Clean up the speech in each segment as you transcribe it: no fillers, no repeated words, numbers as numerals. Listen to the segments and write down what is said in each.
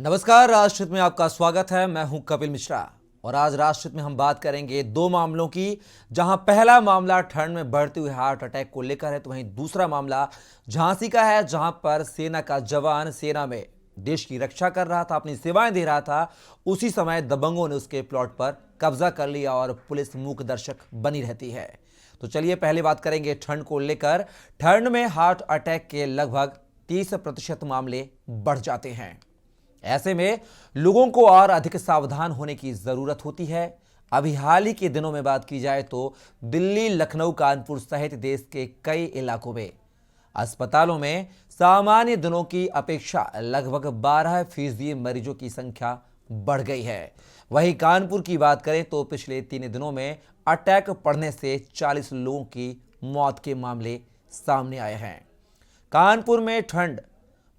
नमस्कार, राष्ट्रहित में आपका स्वागत है। मैं हूं कपिल मिश्रा और आज राष्ट्रहित में हम बात करेंगे दो मामलों की, जहां पहला मामला ठंड में बढ़ते हुए हार्ट अटैक को लेकर है, तो वहीं दूसरा मामला झांसी का है, जहां पर सेना का जवान सेना में देश की रक्षा कर रहा था, अपनी सेवाएं दे रहा था। उसी समय दबंगों ने उसके प्लॉट पर कब्जा कर लिया और पुलिस मूक दर्शक बनी रहती है। तो चलिए पहले बात करेंगे ठंड को लेकर। ठंड में हार्ट अटैक के लगभग 30% मामले बढ़ जाते हैं। ऐसे में लोगों को और अधिक सावधान होने की जरूरत होती है। अभी हाल ही के दिनों में बात की जाए तो दिल्ली, लखनऊ, कानपुर सहित देश के कई इलाकों में अस्पतालों में सामान्य दिनों की अपेक्षा लगभग 12% मरीजों की संख्या बढ़ गई है। वहीं कानपुर की बात करें तो पिछले 3 दिनों में अटैक पड़ने से 40 लोगों की मौत के मामले सामने आए हैं। कानपुर में ठंड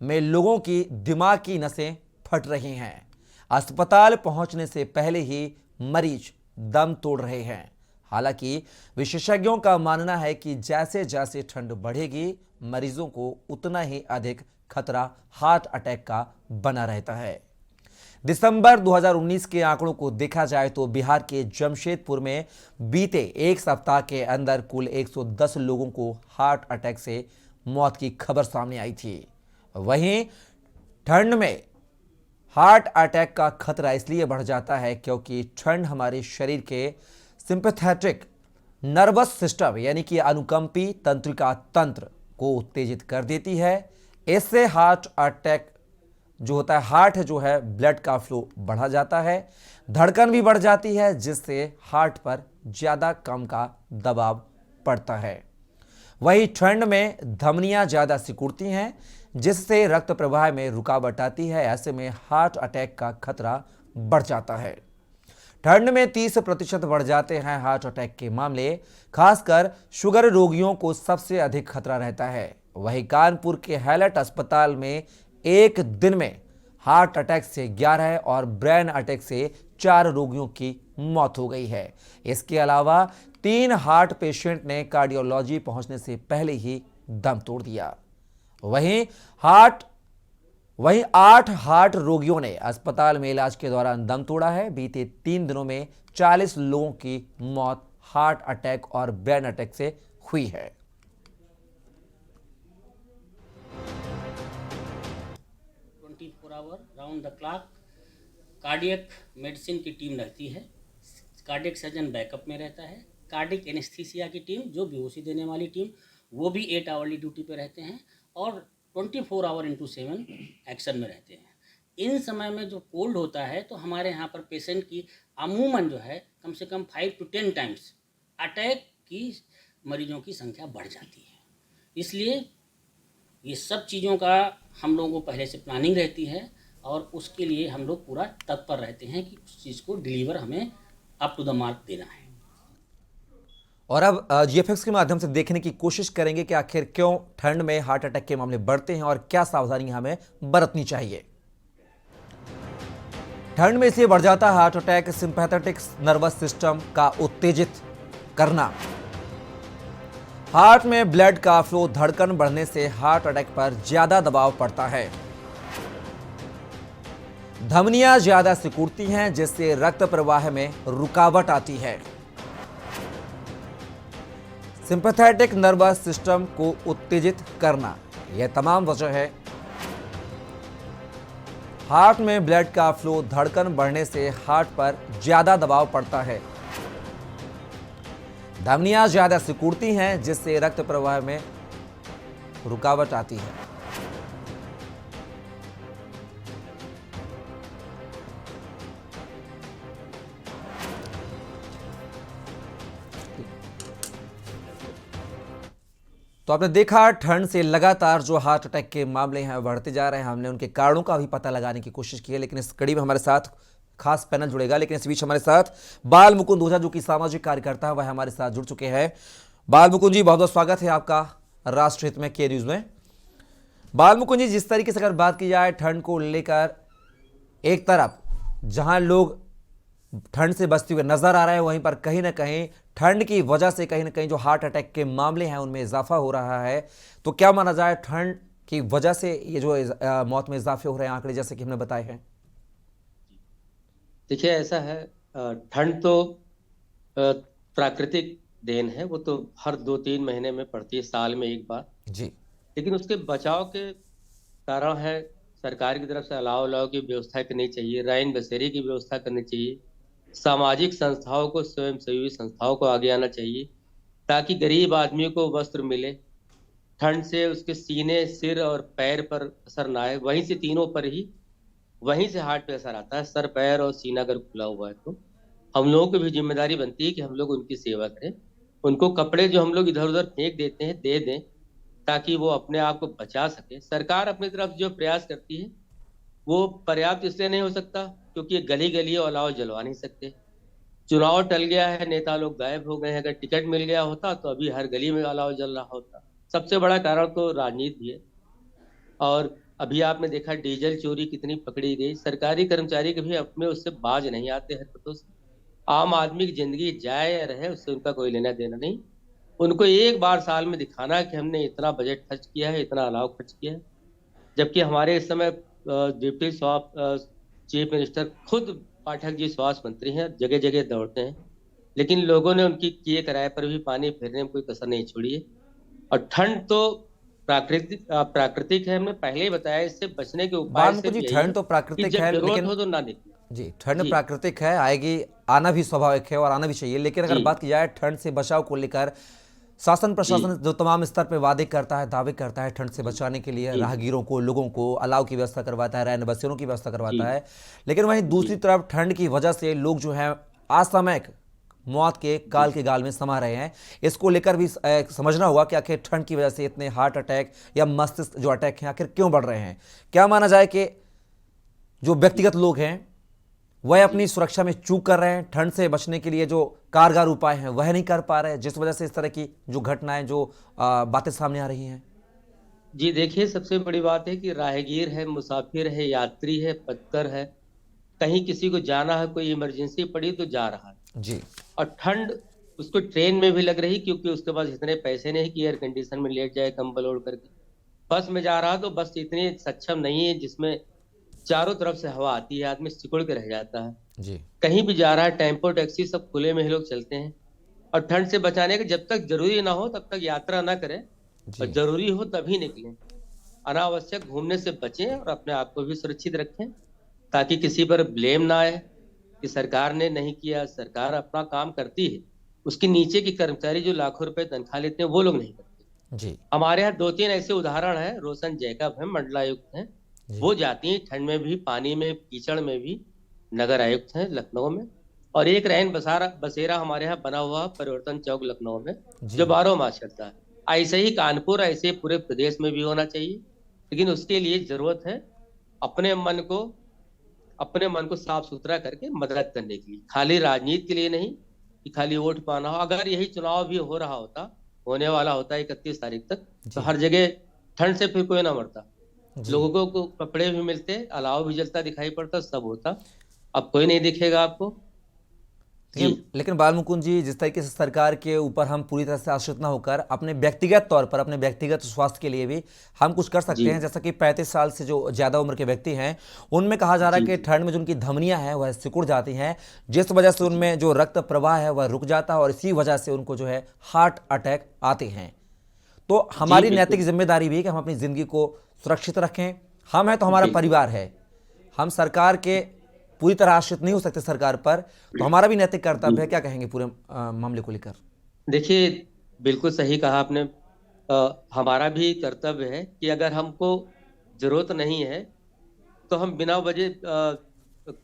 में लोगों की दिमाग की नसें फट रही हैं। अस्पताल पहुंचने से पहले ही मरीज दम तोड़ रहे हैं। हालांकि विशेषज्ञों का मानना है कि जैसे जैसे ठंड बढ़ेगी, मरीजों को उतना ही अधिक खतरा हार्ट अटैक का बना रहता है। दिसंबर 2019 के आंकड़ों को देखा जाए तो बिहार के जमशेदपुर में बीते एक सप्ताह के अंदर कुल 110 लोगों को हार्ट अटैक से मौत की खबर सामने आई थी। वहीं ठंड में हार्ट अटैक का खतरा इसलिए बढ़ जाता है क्योंकि ठंड हमारे शरीर के सिंपैथेटिक नर्वस सिस्टम यानी कि अनुकंपी तंत्रिका तंत्र को उत्तेजित कर देती है। इससे हार्ट अटैक जो होता है, हार्ट जो है, ब्लड का फ्लो बढ़ा जाता है, धड़कन भी बढ़ जाती है, जिससे हार्ट पर ज्यादा कम का दबाव पड़ता है। वहीं ठंड में धमनियां ज्यादा सिकुड़ती हैं, जिससे रक्त प्रवाह में रुकावट आती है। ऐसे में हार्ट अटैक का खतरा बढ़ जाता है। ठंड में 30% बढ़ जाते हैं हार्ट अटैक के मामले। खासकर शुगर रोगियों को सबसे अधिक खतरा रहता है। वहीं कानपुर के हैलट अस्पताल में एक दिन में हार्ट अटैक से 11 और ब्रेन अटैक से 4 रोगियों की मौत हो गई है। इसके अलावा 3 हार्ट पेशेंट ने कार्डियोलॉजी पहुंचने से पहले ही दम तोड़ दिया। वहीं 8 हार्ट रोगियों ने अस्पताल में इलाज के दौरान दम तोड़ा है। बीते 3 दिनों में 40 लोगों की मौत हार्ट अटैक और ब्रेन अटैक से हुई है। 24 hour round the clock cardiac medicine की टीम रहती है। कार्डियक सर्जन बैकअप में रहता है। कार्डियक एनेस्थीसिया की टीम, जो बेहोशी देने वाली टीम, वो भी 8 आवरली ड्यूटी पे रहते हैं और 24 आवर इंटू 7 एक्शन में रहते हैं। इन समय में जो कोल्ड होता है तो हमारे यहाँ पर पेशेंट की अमूमन जो है कम से कम 5 to 10 टाइम्स अटैक की मरीजों की संख्या बढ़ जाती है। इसलिए ये सब चीज़ों का हम लोगों को पहले से प्लानिंग रहती है और उसके लिए हम लोग पूरा तत्पर रहते हैं कि उस चीज़ को डिलीवर हमें अप टू द मार्क देना है। और अब जीएफएक्स के माध्यम से देखने की कोशिश करेंगे कि आखिर क्यों ठंड में हार्ट अटैक के मामले बढ़ते हैं और क्या सावधानी हमें बरतनी चाहिए। ठंड में इसलिए बढ़ जाता है heart attack, sympathetic nervous system का उत्तेजित करना। हार्ट में ब्लड का फ्लो, धड़कन बढ़ने से हार्ट अटैक पर ज्यादा दबाव पड़ता है। धमनियां ज्यादा सिकुड़ती हैं, जिससे रक्त प्रवाह में रुकावट आती है। सिंपैथेटिक नर्वस सिस्टम को उत्तेजित करना, यह तमाम वजह है। हार्ट में ब्लड का फ्लो, धड़कन बढ़ने से हार्ट पर ज्यादा दबाव पड़ता है। धमनियां ज्यादा सिकुड़ती हैं, जिससे रक्त प्रवाह में रुकावट आती है। तो आपने देखा ठंड से लगातार जो हार्ट अटैक के मामले हैं बढ़ते जा रहे हैं। हमने उनके कारणों का भी पता लगाने की कोशिश की है, लेकिन इस कड़ी में हमारे साथ खास पैनल जुड़ेगा। लेकिन इस बीच हमारे साथ बाल मुकुंद ओझा, जो कि सामाजिक कार्यकर्ता है, वह हमारे साथ जुड़ चुके हैं। बाल मुकुंद जी, बहुत बहुत स्वागत है आपका राष्ट्रहित में के न्यूज में। बाल मुकुंद जी, जिस तरीके से अगर बात की जाए ठंड को लेकर, एक तरफ जहां लोग ठंड से बचते हुए नजर आ रहे हैं, वहीं पर कहीं ना कहीं ठंड की वजह से कहीं ना कहीं जो हार्ट अटैक के मामले हैं उनमें इजाफा हो रहा है। तो क्या माना जाए, ठंड की वजह से ये जो मौत में इजाफे हो रहे हैं आंकड़े जैसे कि हमने बताए हैं? देखिए ऐसा है, ठंड तो प्राकृतिक देन है। वो तो हर 2-3 महीने में पड़ती है, साल में एक बार। जी। लेकिन उसके बचाव के कारण है, सरकार की तरफ से अलाव अलाव की व्यवस्था करनी चाहिए, रैन बसेरे की व्यवस्था करनी चाहिए, सामाजिक संस्थाओं को, स्वयंसेवी संस्थाओं को आगे आना चाहिए, ताकि गरीब आदमी को वस्त्र मिले, ठंड से उसके सीने, सिर और पैर पर असर ना आए। वहीं से तीनों पर ही, वहीं से हार्ट पे असर आता है। सर, पैर और सीना अगर खुला हुआ है तो हम लोगों की भी जिम्मेदारी बनती है कि हम लोग उनकी सेवा करें। उनको कपड़े जो हम लोग इधर उधर फेंक देते हैं दे दें, ताकि वो अपने आप को बचा सके। सरकार अपनी तरफ जो प्रयास करती है वो पर्याप्त इसलिए नहीं हो सकता क्योंकि ये गली गली अलाव जलवा नहीं सकते। चुनाव टल गया है, नेता लोग गायब हो गए हैं। अगर टिकट मिल गया होता तो अभी हर गली में अलाव जल रहा होता। सबसे बड़ा कारण तो राजनीति है। और अभी आपने देखा डीजल चोरी कितनी पकड़ी गई। सरकारी कर्मचारी कभी अपने उससे बाज नहीं आते हरकतों से। आम आदमी की जिंदगी जाए या रहे उससे उनका कोई लेना देना नहीं। उनको एक बार साल में दिखाना है कि हमने इतना बजट खर्च किया है, इतना अलाव खर्च किया है। जबकि हमारे इस समय डिप्टी चीफ मिनिस्टर खुद पाठक जी स्वास्थ्य मंत्री हैं, जगह जगह दौड़ते हैं, लेकिन लोगों ने उनकी किए किराए पर भी पानी फेरने में कोई कसर नहीं छोड़ी है। और ठंड तो प्राकृतिक है, हमने पहले ही बताया। इससे बचने के उपाय बालमुकुंद सिर्फ जी, यही है ठंड तो कि प्राकृतिक जब है, जरूरत लेकिन हो तो ना निकले। जी, ठंड जी प्राकृतिक है, आएगी, आना भी स्वाभाविक है और आना भी चाहिए। लेकिन अगर जी बात की जाए ठंड से बचाव को लेकर, शासन जी प्रशासन जो तमाम स्तर पर वादे करता है, दावे करता है ठंड से जी बचाने के लिए, जी राहगीरों को, लोगों को अलाव की व्यवस्था करवाता है, रैन बसेरों की व्यवस्था जी करवाता है। लेकिन वहीं जी दूसरी तरफ ठंड की वजह से लोग जो हैं असामयिक मौत के जी काल के गाल में समा रहे हैं। इसको लेकर भी समझना होगा कि आखिर ठंड की वजह से इतने हार्ट अटैक या मस्तिष्क जो अटैक हैं आखिर क्यों बढ़ रहे हैं। क्या माना जाए कि जो व्यक्तिगत लोग हैं वह जी अपनी सुरक्षा में चूक कर रहे हैं, ठंड से बचने के लिए जो कारगर उपाय हैं वह नहीं कर पा रहे हैं, जिस वजह से इस तरह की जो घटनाएं, जो बातें सामने आ रही हैं। जी देखिए, सबसे बड़ी बात है कि राहगीर है, मुसाफिर है, यात्री है, पथकर है, कहीं किसी को जाना है, कोई इमरजेंसी पड़ी तो जा रहा है। जी। और ठंड उसको ट्रेन में भी लग रही क्योंकि उसके पास इतने पैसे नहीं कि एयर कंडीशन में लेट जाए कंबल ओढ़ करके। बस में जा रहा तो बस इतनी सक्षम नहीं है जिसमें चारों तरफ से हवा आती है, आदमी सिकुड़ के रह जाता है। जी। कहीं भी जा रहा है, टेम्पो टैक्सी सब खुले में ही लोग चलते हैं। और ठंड से बचाने के जब तक जरूरी ना हो तब तक यात्रा ना करें, और जी। जरूरी हो तभी निकलें। अनावश्यक घूमने से बचें और अपने आप को भी सुरक्षित रखें, ताकि किसी पर ब्लेम ना आए कि सरकार ने नहीं किया। सरकार अपना काम करती है, उसके नीचे के कर्मचारी जो लाखों रुपए तनख्वाह लेते हैं वो लोग नहीं करते। जी। हमारे यहाँ 2-3 ऐसे उदाहरण हैं। रोशन जैकब है, मंडलायुक्त हैं, जी। वो जाती हैं ठंड में भी, पानी में, कीचड़ में भी। नगर आयुक्त हैं लखनऊ में। और एक रैन बसारा बसेरा हमारे यहाँ बना हुआ परिवर्तन चौक लखनऊ में, जो जी। 12 मास चलता है। ऐसे ही कानपुर, ऐसे पूरे प्रदेश में भी होना चाहिए। लेकिन उसके लिए जरूरत है अपने मन को अपने मन को साफ सुथरा करके मदद करने के लिए, खाली राजनीति के लिए नहीं कि खाली वोट पाना हो। अगर यही चुनाव भी हो रहा होता, होने वाला होता 31 तारीख तक, तो जी। हर जगह ठंड से फिर कोई ना मरता, जी। लोगों को कपड़े भी मिलते, अलाव भी जलता दिखाई पड़ता, सब होता। अब कोई नहीं दिखेगा आपको। जी लेकिन बाल मुकुंद जी, जिस तरीके से सरकार के ऊपर हम पूरी तरह से आश्रित ना होकर अपने व्यक्तिगत तौर पर, अपने व्यक्तिगत स्वास्थ्य के लिए भी हम कुछ कर जी सकते हैं। जैसा कि 35 साल से जो ज़्यादा उम्र के व्यक्ति हैं उनमें कहा जा रहा जी है कि जी ठंड में जो उनकी धमनियां हैं वह सिकुड़ जाती हैं, जिस वजह से जी उनमें जो रक्त प्रवाह है वह रुक जाता है और इसी वजह से उनको जो है हार्ट अटैक आते हैं। तो जी हमारी नैतिक बिल्कुल। जिम्मेदारी भी है कि हम अपनी ज़िंदगी को सुरक्षित रखें। हम हैं तो हमारा बिल्कुल परिवार है, हम सरकार के पूरी तरह आश्रित नहीं हो सकते सरकार पर, तो हमारा भी नैतिक कर्तव्य है। बिल्कुल। क्या कहेंगे पूरे मामले को लेकर? देखिए, बिल्कुल सही कहा आपने। हमारा भी कर्तव्य है कि अगर हमको जरूरत नहीं है तो हम बिना वजह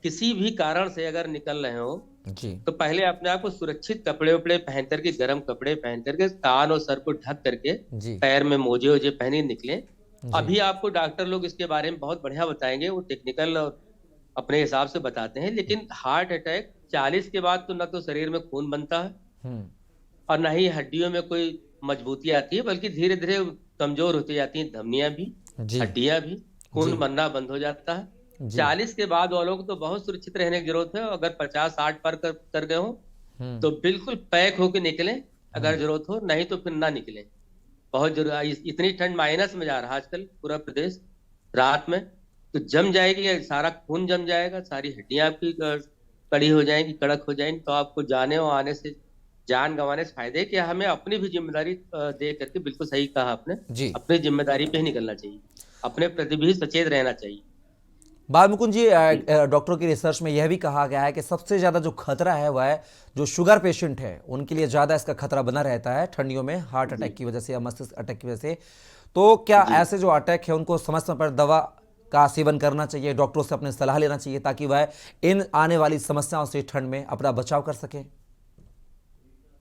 किसी भी कारण से अगर निकल रहे हो जी। तो पहले अपने आप को सुरक्षित कपड़े उपड़े पहन करके, गर्म कपड़े पहन करके, कान और सर को ढक करके, जी। पैर में मोजे वोजे पहने निकले। जी। अभी आपको डॉक्टर लोग इसके बारे में बहुत बढ़िया बताएंगे, वो टेक्निकल और अपने हिसाब से बताते हैं। लेकिन हार्ट अटैक 40 के बाद तो न तो शरीर में खून बनता है हम्म। और न ही हड्डियों में कोई मजबूती आती है, बल्कि धीरे धीरे कमजोर होती जाती हैं धमनियां भी, जी। हड्डियां भी, जी। खून बनना बंद हो जाता है। जी। 40 के बाद वालों को तो बहुत सुरक्षित रहने की जरूरत है। अगर 50-60 पर कर गए हो हम्म। तो बिल्कुल पैक होके निकलें, अगर हम्म। जरूरत हो, नहीं तो फिर ना निकलें। बहुत जरूरी, इतनी ठंड, माइनस में जा रहा है आजकल पूरा प्रदेश। रात में तो जम जाएगी, सारा खून जम जाएगा, सारी हड्डियां आपकी कड़ी हो जाएंगी, कड़क हो जाएंगी, तो आपको जाने और आने से, जान गंवाने से फायदे कि हमें अपनी भी जिम्मेदारी दे करके, बिल्कुल सही कहा आपने, जी। अपनी जिम्मेदारी पे ही निकलना चाहिए, अपने प्रति भी सचेत रहना चाहिए। बाल मुकुंद जी, जी डॉक्टरों की रिसर्च में यह भी कहा गया है कि सबसे ज़्यादा जो खतरा है वह है जो शुगर पेशेंट है उनके लिए ज़्यादा इसका खतरा बना रहता है ठंडियों में, हार्ट जी अटैक की वजह से या मस्तिष्क अटैक की वजह से। तो क्या जी। ऐसे जो अटैक है उनको समय समय पर दवा का सेवन करना चाहिए, डॉक्टरों से अपनी सलाह लेना चाहिए ताकि वह इन आने वाली समस्याओं से ठंड में अपना बचाव कर सके?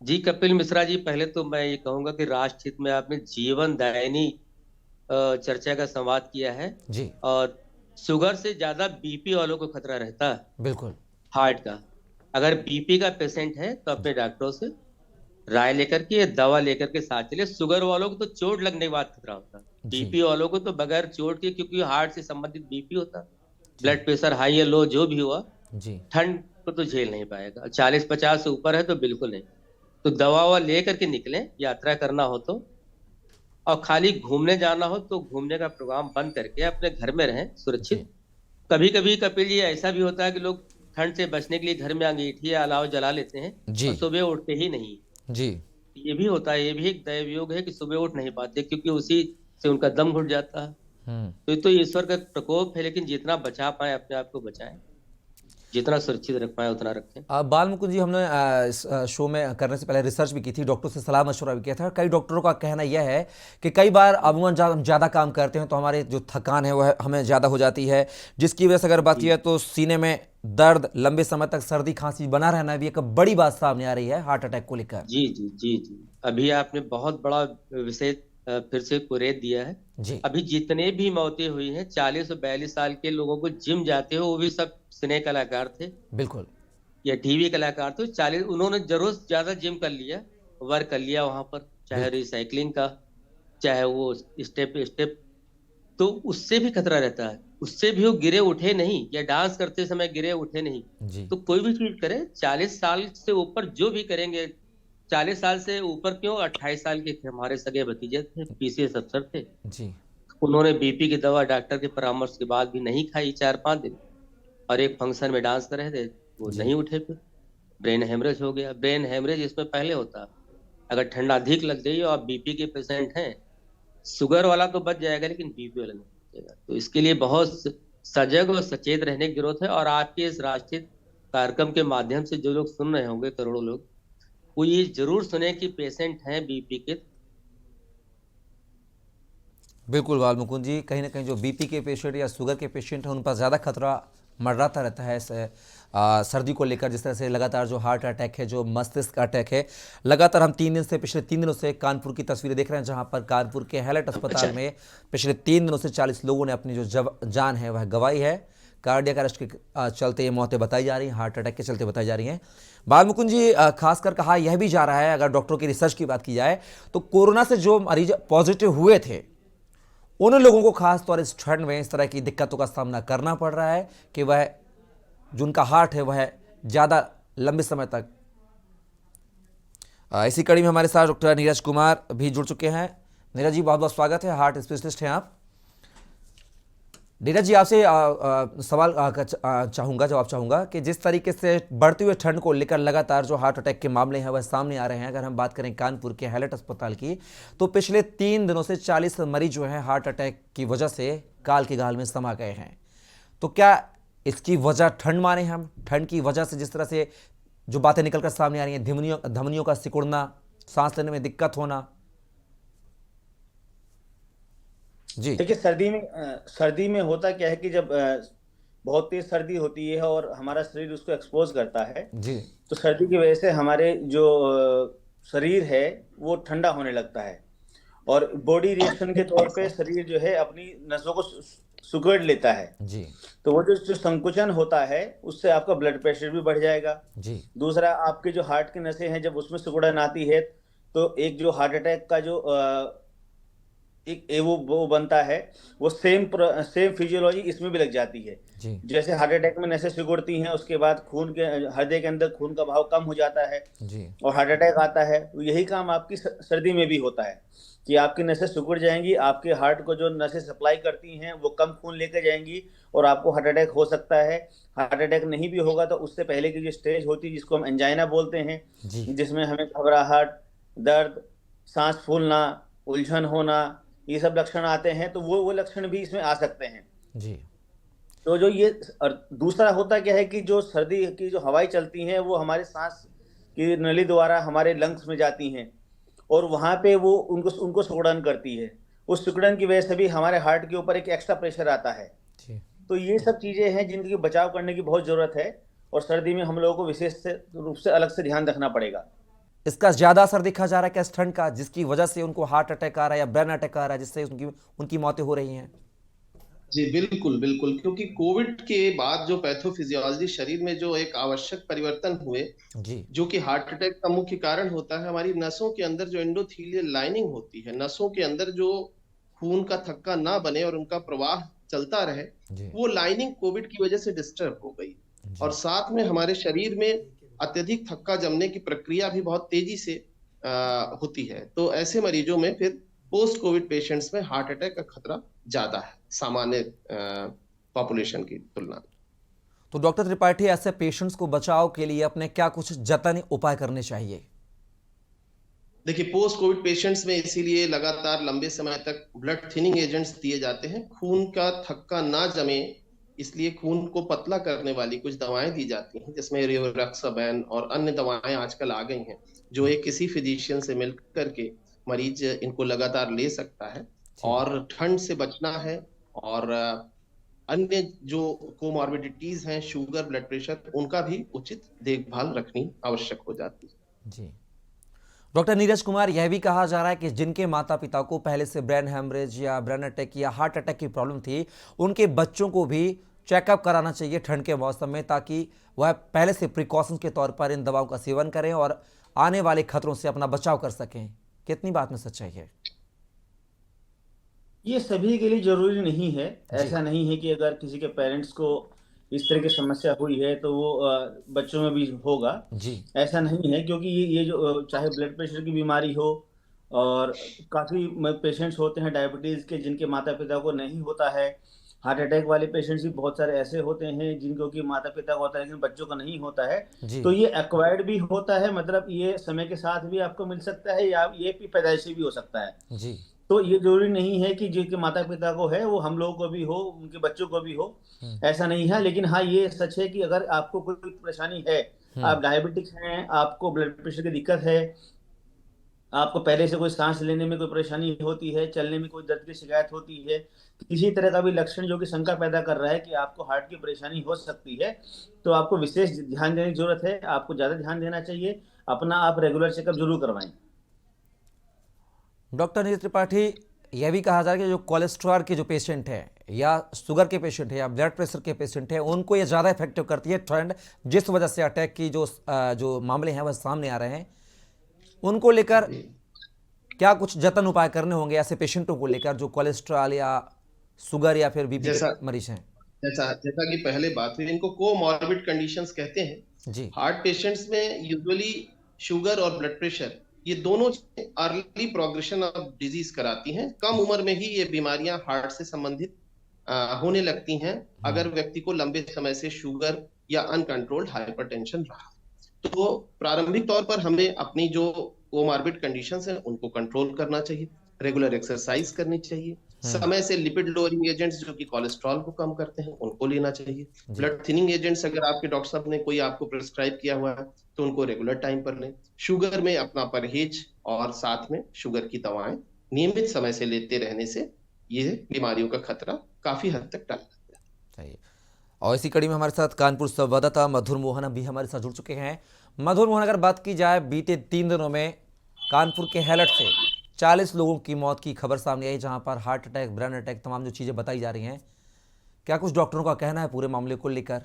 जी कपिल मिश्रा जी, पहले तो मैं ये कहूंगा कि राष्ट्र हित में आपने जीवन दायिनी चर्चा का संवाद किया है। जी। और शुगर से ज्यादा बीपी वालों को खतरा रहता है, बिल्कुल। हार्ट का। अगर बीपी का पेशेंट है तो अपने डॉक्टरों से राय लेकर के, दवा लेकर के साथ चले। शुगर वालों को तो चोट लगने के बाद खतरा होता है, जी। बीपी वालों को तो बगैर चोट के, क्योंकि हार्ट से संबंधित बीपी होता है, जी। ब्लड प्रेशर हाई या लो जो भी हुआ, जी। ठंड को तो झेल नहीं पाएगा। 40-50 से ऊपर है तो बिल्कुल नहीं। तो दवा ववा ले करके निकले, यात्रा करना हो तो। और खाली घूमने जाना हो तो घूमने का प्रोग्राम बंद करके अपने घर में रहें जी। सुरक्षित। कभी कभी कपिल जी ऐसा भी होता है कि लोग ठंड से बचने के लिए घर में अंगीठी या अलाव जला लेते हैं जी। और सुबह उठते ही नहीं। जी। ये भी होता है, ये भी एक दैवयोग है कि सुबह उठ नहीं पाते, क्योंकि उसी से उनका दम घुट जाता है। हम्म। तो ये तो ईश्वर का प्रकोप है, लेकिन जितना बचा पाए अपने आप को बचाएं, जितना सुरक्षित रख पाए उतना रखें। बाल मुकुंद जी, हमने इस शो में करने से पहले रिसर्च भी की थी, डॉक्टरों से सलाह मशवरा भी किया था। कई डॉक्टरों का कहना यह है कि कई बार अमूमन ज़्यादा काम करते हैं तो हमारे जो थकान है वह हमें ज़्यादा हो जाती है, जिसकी वजह से अगर बात की जी है तो सीने में दर्द, लंबे समय तक सर्दी खांसी बना रहना भी एक बड़ी बात सामने आ रही है हार्ट अटैक को लेकर। जी जी जी जी। अभी आपने बहुत बड़ा विषय फिर से कुरेद दिया है। जी। अभी जितने भी मौतें हुई हैं, 40 और 42 साल के लोगों को जिम जाते हो, वो भी सब सिने कलाकार थे बिल्कुल। या टीवी कलाकार थे। 40 उन्होंने जरूर ज्यादा जिम कर लिया, वर्क कर लिया वहां पर, चाहे बिल्कुल। रिसाइकलिंग का, चाहे वो स्टेप स्टेप, तो उससे भी खतरा रहता है। उससे भी वो गिरे उठे नहीं, या डांस करते समय गिरे उठे नहीं। जी। तो कोई भी चीज करे, 40 साल से ऊपर जो भी करेंगे, 40 साल से ऊपर क्यों, 28 साल के थे, हमारे सगे भतीजे थे, पीसीएस अफसर थे। जी। उन्होंने बीपी की दवा डॉक्टर के परामर्श के बाद भी नहीं खाई 4-5 दिन, और एक फंक्शन में डांस कर रहे थे, वो जी। नहीं उठे, फिर ब्रेन हेमरेज हो गया। ब्रेन हेमरेज इसमें पहले होता है, अगर ठंडा अधिक लग गई और आप बीपी के पेशेंट हैं, शुगर वाला तो बच जाएगा लेकिन बीपी वाला नहीं बचेगा। तो इसके लिए बहुत सजग और सचेत रहने की जरूरत है। और आपके इस राष्ट्रीय कार्यक्रम के माध्यम से जो लोग सुन रहे होंगे, करोड़ों लोग, वो ये जरूर सुने कि पेशेंट हैं बीपी के। बिल्कुल बाल मुकुंद जी, कहीं ना कहीं जो बीपी के पेशेंट या शुगर के पेशेंट हैं उन पर ज़्यादा खतरा मंडराता रहता है सर्दी को लेकर। जिस तरह से लगातार जो हार्ट अटैक है, जो मस्तिष्क अटैक है, लगातार हम पिछले 3 दिनों से कानपुर की तस्वीरें देख रहे हैं, जहां पर कानपुर के हैलट अस्पताल में पिछले 3 दिनों से 40 लोगों ने अपनी जो जान है वह गंवाई है। कार्डियक अरेस्ट के चलते ये मौतें बताई जा रही हैं, हार्ट अटैक के चलते बताई जा रही हैं। बाल मुकुंद जी, खासकर कहा यह भी जा रहा है, अगर डॉक्टरों की रिसर्च की बात की जाए तो कोरोना से जो मरीज पॉजिटिव हुए थे उन लोगों को खास तौर इस ठंड में इस तरह की दिक्कतों का सामना करना पड़ रहा है कि वह जो उनका हार्ट है वह ज़्यादा लंबे समय तक। इसी कड़ी में हमारे साथ डॉक्टर नीरज कुमार भी जुड़ चुके हैं। नीरज जी, बहुत बहुत स्वागत है, हार्ट स्पेशलिस्ट हैं आप। नीरज जी, आपसे सवाल चाहूँगा, जवाब चाहूँगा कि जिस तरीके से बढ़ते हुए ठंड को लेकर लगातार जो हार्ट अटैक के मामले हैं वह सामने आ रहे हैं, अगर हम बात करें कानपुर के हैलट अस्पताल की, तो पिछले 3 दिनों से 40 मरीज जो हैं हार्ट अटैक की वजह से काल की गाल में समा गए हैं। तो क्या इसकी वजह ठंड माने हम? ठंड की वजह से जिस तरह से जो बातें निकलकर सामने आ रही हैं, धमनियों का सिकुड़ना, सांस लेने में दिक्कत होना। जी। देखिए, सर्दी में होता क्या है कि जब बहुत तेज सर्दी होती है और हमारा शरीर उसको एक्सपोज करता है, जी। तो सर्दी की वजह से हमारे जो शरीर है वो ठंडा होने लगता है, और बॉडी रिएक्शन के तौर पे शरीर जो है अपनी नसों को सिकुड़ लेता है। जी। तो वो जो संकुचन होता है उससे आपका ब्लड प्रेशर भी बढ़ जाएगा। जी। दूसरा, आपके जो हार्ट की नसें हैं जब उसमें सिकुड़न आती है तो एक जो हार्ट अटैक का जो वो बनता है, वो सेम फिजियोलॉजी इसमें भी लग जाती है। जी जैसे हार्ट अटैक में नसें सिकुड़ती हैं, उसके बाद खून के हृदय के अंदर खून का बहाव कम हो जाता है जी और हार्ट अटैक आता है। तो यही काम आपकी सर्दी में भी होता है कि आपकी नसें सिकुड़ जाएंगी, आपके हार्ट को जो नसें सप्लाई करती हैं वो कम खून लेकर जाएंगी और आपको हार्ट अटैक हो सकता है। हार्ट अटैक नहीं भी होगा तो उससे पहले की जो स्टेज होती है, जिसको हम एंजाइना बोलते हैं, जी जिसमें हमें घबराहट, दर्द, सांस फूलना, उलझन होना, ये सब लक्षण आते हैं, तो वो लक्षण भी इसमें आ सकते हैं। जी तो जो ये और दूसरा होता क्या है कि जो सर्दी की जो हवाएं चलती हैं वो हमारे सांस की नली द्वारा हमारे लंग्स में जाती हैं और वहां पे वो उनको उनको सिकुड़न करती है। उस सिकुड़न की वजह से भी हमारे हार्ट के ऊपर एक एक्स्ट्रा प्रेशर आता है। जी तो ये सब चीजें हैं जिनकी बचाव करने की बहुत जरूरत है और सर्दी में हम लोगों को विशेष रूप से अलग से ध्यान रखना पड़ेगा। इसका ज्यादा असर देखा जा रहा है क्या इस ठंड का, जिसकी वजह से उनको हार्ट अटैक आ रहा है या ब्रेन अटैक आ रहा है, जिससे उनकी उनकी मौतें हो रही हैं? जी बिल्कुल बिल्कुल, क्योंकि कोविड के बाद जो पैथोफिजियोलॉजी शरीर में जो एक आवश्यक परिवर्तन हुए, जी जो कि हार्ट अटैक का मुख्य कारण होता है, हमारी नसों के अंदर जो एंडोथीलियल लाइनिंग होती है, नसों के अंदर जो खून का थक्का ना बने और उनका प्रवाह चलता रहे, जी वो लाइनिंग कोविड की वजह से डिस्टर्ब हो गई। और जी साथ में हमारे शरीर में अत्यधिक थक्का जमने की प्रक्रिया भी बहुत तेजी से होती है। तो ऐसे मरीजों में फिर पोस्ट कोविड पेशेंट्स में हार्ट अटैक का खतरा ज्यादा है सामान्य पॉपुलेशन की तुलना में। तो डॉक्टर त्रिपाठी, ऐसे पेशेंट्स को बचाव के लिए अपने क्या कुछ जतन उपाय करने चाहिए? देखिए, पोस्ट कोविड पेशेंट्स में इसीलिए लगातार लंबे समय तक ब्लड थिनिंग एजेंट्स दिए जाते हैं, खून का थक्का ना जमे, इसलिए खून को पतला करने वाली कुछ दवाएं दी जाती हैं, जिसमें रिवैक्साबैन और अन्य दवाएं आजकल आ गई हैं, जो एक किसी फिजिशियन से मिल करके मरीज इनको लगातार ले सकता है। जी और ठंड से बचना है और अन्य जो कोमॉर्बिडिटीज हैं, शुगर, ब्लड प्रेशर, उनका भी उचित देखभाल रखनी आवश्यक हो जाती है। जी डॉक्टर नीरज कुमार, यह भी कहा जा रहा है कि जिनके माता पिता को पहले से ब्रेन हेमरेज या ब्रेन अटैक या हार्ट अटैक की प्रॉब्लम थी, उनके बच्चों को भी चेकअप कराना चाहिए ठंड के मौसम में, ताकि वह पहले से प्रिकॉशंस के तौर पर इन दवाओं का सेवन करें और आने वाले खतरों से अपना बचाव कर सकें। कितनी बात में सच्चाई है? ये सभी के लिए जरूरी नहीं है। जी ऐसा नहीं है कि अगर किसी के पेरेंट्स को इस तरह की समस्या हुई है तो वो बच्चों में भी होगा। जी ऐसा नहीं है, क्योंकि ये जो चाहे ब्लड प्रेशर की बीमारी हो, और काफ़ी पेशेंट्स होते हैं डायबिटीज़ के जिनके माता पिता को नहीं होता है। हार्ट अटैक वाले पेशेंट्स भी बहुत सारे ऐसे होते हैं जिनको कि माता पिता को होता है लेकिन बच्चों को नहीं होता है। जी तो ये एक्वायर्ड भी होता है, मतलब ये समय के साथ भी आपको मिल सकता है या ये भी पैदाइशी भी हो सकता है। जी तो ये जरूरी नहीं है कि जिनके माता पिता को है वो हम लोगों को भी हो, उनके बच्चों को भी हो। हम्म ऐसा नहीं है, लेकिन हाँ ये सच है कि अगर आपको कोई परेशानी है, हम्म आप डायबिटिक्स हैं, आपको ब्लड प्रेशर की दिक्कत है, आपको पहले से कोई सांस लेने में कोई परेशानी होती है, चलने में कोई दर्द की शिकायत होती है, किसी तरह का भी लक्षण जो कि शंका पैदा कर रहा है कि आपको हार्ट की परेशानी हो सकती है, तो आपको विशेष ध्यान देने की जरूरत है। आपको ज्यादा ध्यान देना चाहिए, अपना आप रेगुलर चेकअप जरूर करवाएं। डॉक्टर नीरज त्रिपाठी, यह भी कहा जा रहा है कि जो कोलेस्ट्रॉल के जो पेशेंट है या शुगर के पेशेंट है या ब्लड प्रेशर के पेशेंट है, उनको ये ज़्यादा इफेक्टिव करती है ठंड, जिस वजह से अटैक की जो मामले हैं वह सामने आ रहे हैं। उनको लेकर क्या कुछ जतन उपाय करने होंगे ऐसे पेशेंटों को लेकर जो कोलेस्ट्रॉल या शुगर या फिर बीपी जैसा के मरीज हैं? जैसा जैसा कि पहले बात हुई, इनको कोमॉर्बिड कंडीशंस कहते हैं। जी हार्ट पेशेंट्स में यूजुअली शुगर और ब्लड प्रेशर, ये दोनों अर्ली प्रोग्रेशन ऑफ डिजीज कराती हैं। कम उम्र में ही ये बीमारियां हार्ट से संबंधित होने लगती हैं अगर व्यक्ति को लंबे समय से शुगर या अनकंट्रोल्ड हाइपरटेंशन रहा। तो प्रारंभिक तौर पर हमें अपनी जो कोमॉर्बिड कंडीशंस हैं उनको कंट्रोल करना चाहिए, रेगुलर एक्सरसाइज करनी चाहिए, समय से लिपिड लोअरिंग एजेंट्स जो कि कोलेस्ट्रॉल को कम करते हैं उनको लेना चाहिए, ब्लड थिनिंग एजेंट्स अगर आपके डॉक्टर साहब ने कोई आपको प्रिस्क्राइब किया हुआ है तो उनको रेगुलर टाइम पर लें। शुगर में अपना परहेज और साथ में शुगर की दवाएं नियमित समय से लेते रहने से ये बीमारियों का खतरा काफी हद तक टल सकता है। सही। और इसी कड़ी में हमारे साथ कानपुर संवाददाता मधुर मोहन भी हमारे साथ जुड़ चुके हैं। मधुर मोहन, अगर बात की जाए बीते 3 दिनों में कानपुर के हैलट से 40 लोगों की मौत की खबर सामने आई, जहां पर हार्ट अटैक, ब्रेन अटैक, तमाम जो चीज़ें बताई जा रही हैं, क्या कुछ डॉक्टरों का कहना है पूरे मामले को लेकर?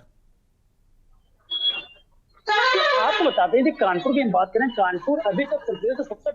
आपको बताते हैं कि कानपुर की हम बात करें, कानपुर अभी तक प्रदेश का सबसे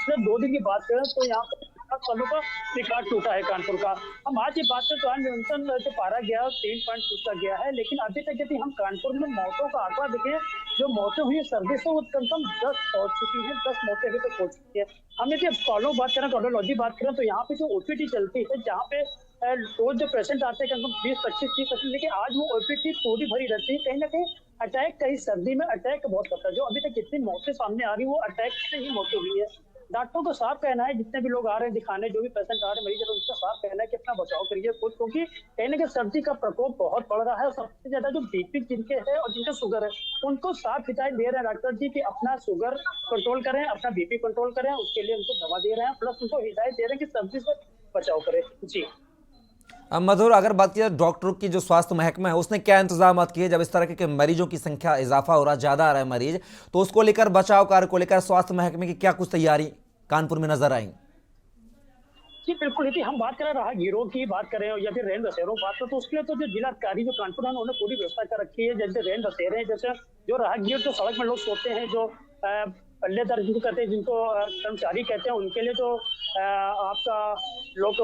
पिछले 2 दिन की बात करें तो यहाँ पे 50 सालों का रिकॉर्ड टूटा है कानपुर का। हम आज ये बात करें तो आज न्यूनतम जो पारा गया 3 पॉइंट टूटा गया है, लेकिन अभी तक यदि हम कानपुर में मौतों का आंकड़ा देखें, जो मौतें हुई है सर्दी से वो कम से कम 10 पहुंच चुकी है, 10 मौतें अभी तक हो चुकी है। हम यदि कार्डियोलॉजी बात करें तो यहाँ पे जो ओपीडी चलती है, जहाँ पे रोज जो पेशेंट आते हैं कम 20-25-30%, लेकिन आज वो ओपीडी पूरी भरी रहती है। कहीं ना कहीं अटैक, कहीं सर्दी में अटैक बहुत करता है। जो अभी तक कितनी मौतें सामने आ रही है वो अटैक से ही मौतें हुई है। डॉक्टरों को साफ कहना है, जितने भी लोग आ रहे हैं दिखाने, जो भी पेशेंट आ रहे हैं मरीज है, उनका साफ कहना है कि अपना बचाव करिए खुद, क्योंकि कहीं ना कहीं सर्दी का प्रकोप बहुत बढ़ रहा है। और सबसे ज्यादा जो बीपी जिनके है और जिनका शुगर है, उनको साफ हिदायत दे रहे हैं डॉक्टर जी कि अपना शुगर कंट्रोल करें, अपना बीपी कंट्रोल करें, उसके लिए उनको दवा दे रहे हैं, प्लस उनको हिदायत दे रहे हैं कि सर्दी से बचाव करें। जी मधुर, अगर बात की जाए डॉक्टरों की, जो स्वास्थ्य महकमा है उसने क्या इंतजाम किए जब इस तरह के मरीजों की संख्या इजाफा हो रहा, ज्यादा आ रहा है मरीज, तो उसको लेकर, बचाव कार्य को लेकर स्वास्थ्य महकमे की क्या कुछ तैयारी कानपुर में नजर आई? जी बिल्कुल, यदि हम बात करें राहगीरों की बात करें या फिर रेन बसेरों की बात करें तो उसके लिए तो जो जिलाधिकारी जो कानपुर है उन्होंने पूरी व्यवस्था कर रखी है। जैसे रेन बसेरे हैं, जैसे जो राहगीर जो सड़क में लोग सोते हैं, जो पल्लेदार जिनको कहते हैं, जिनको कर्मचारी कहते हैं, उनके लिए जो आपका लोग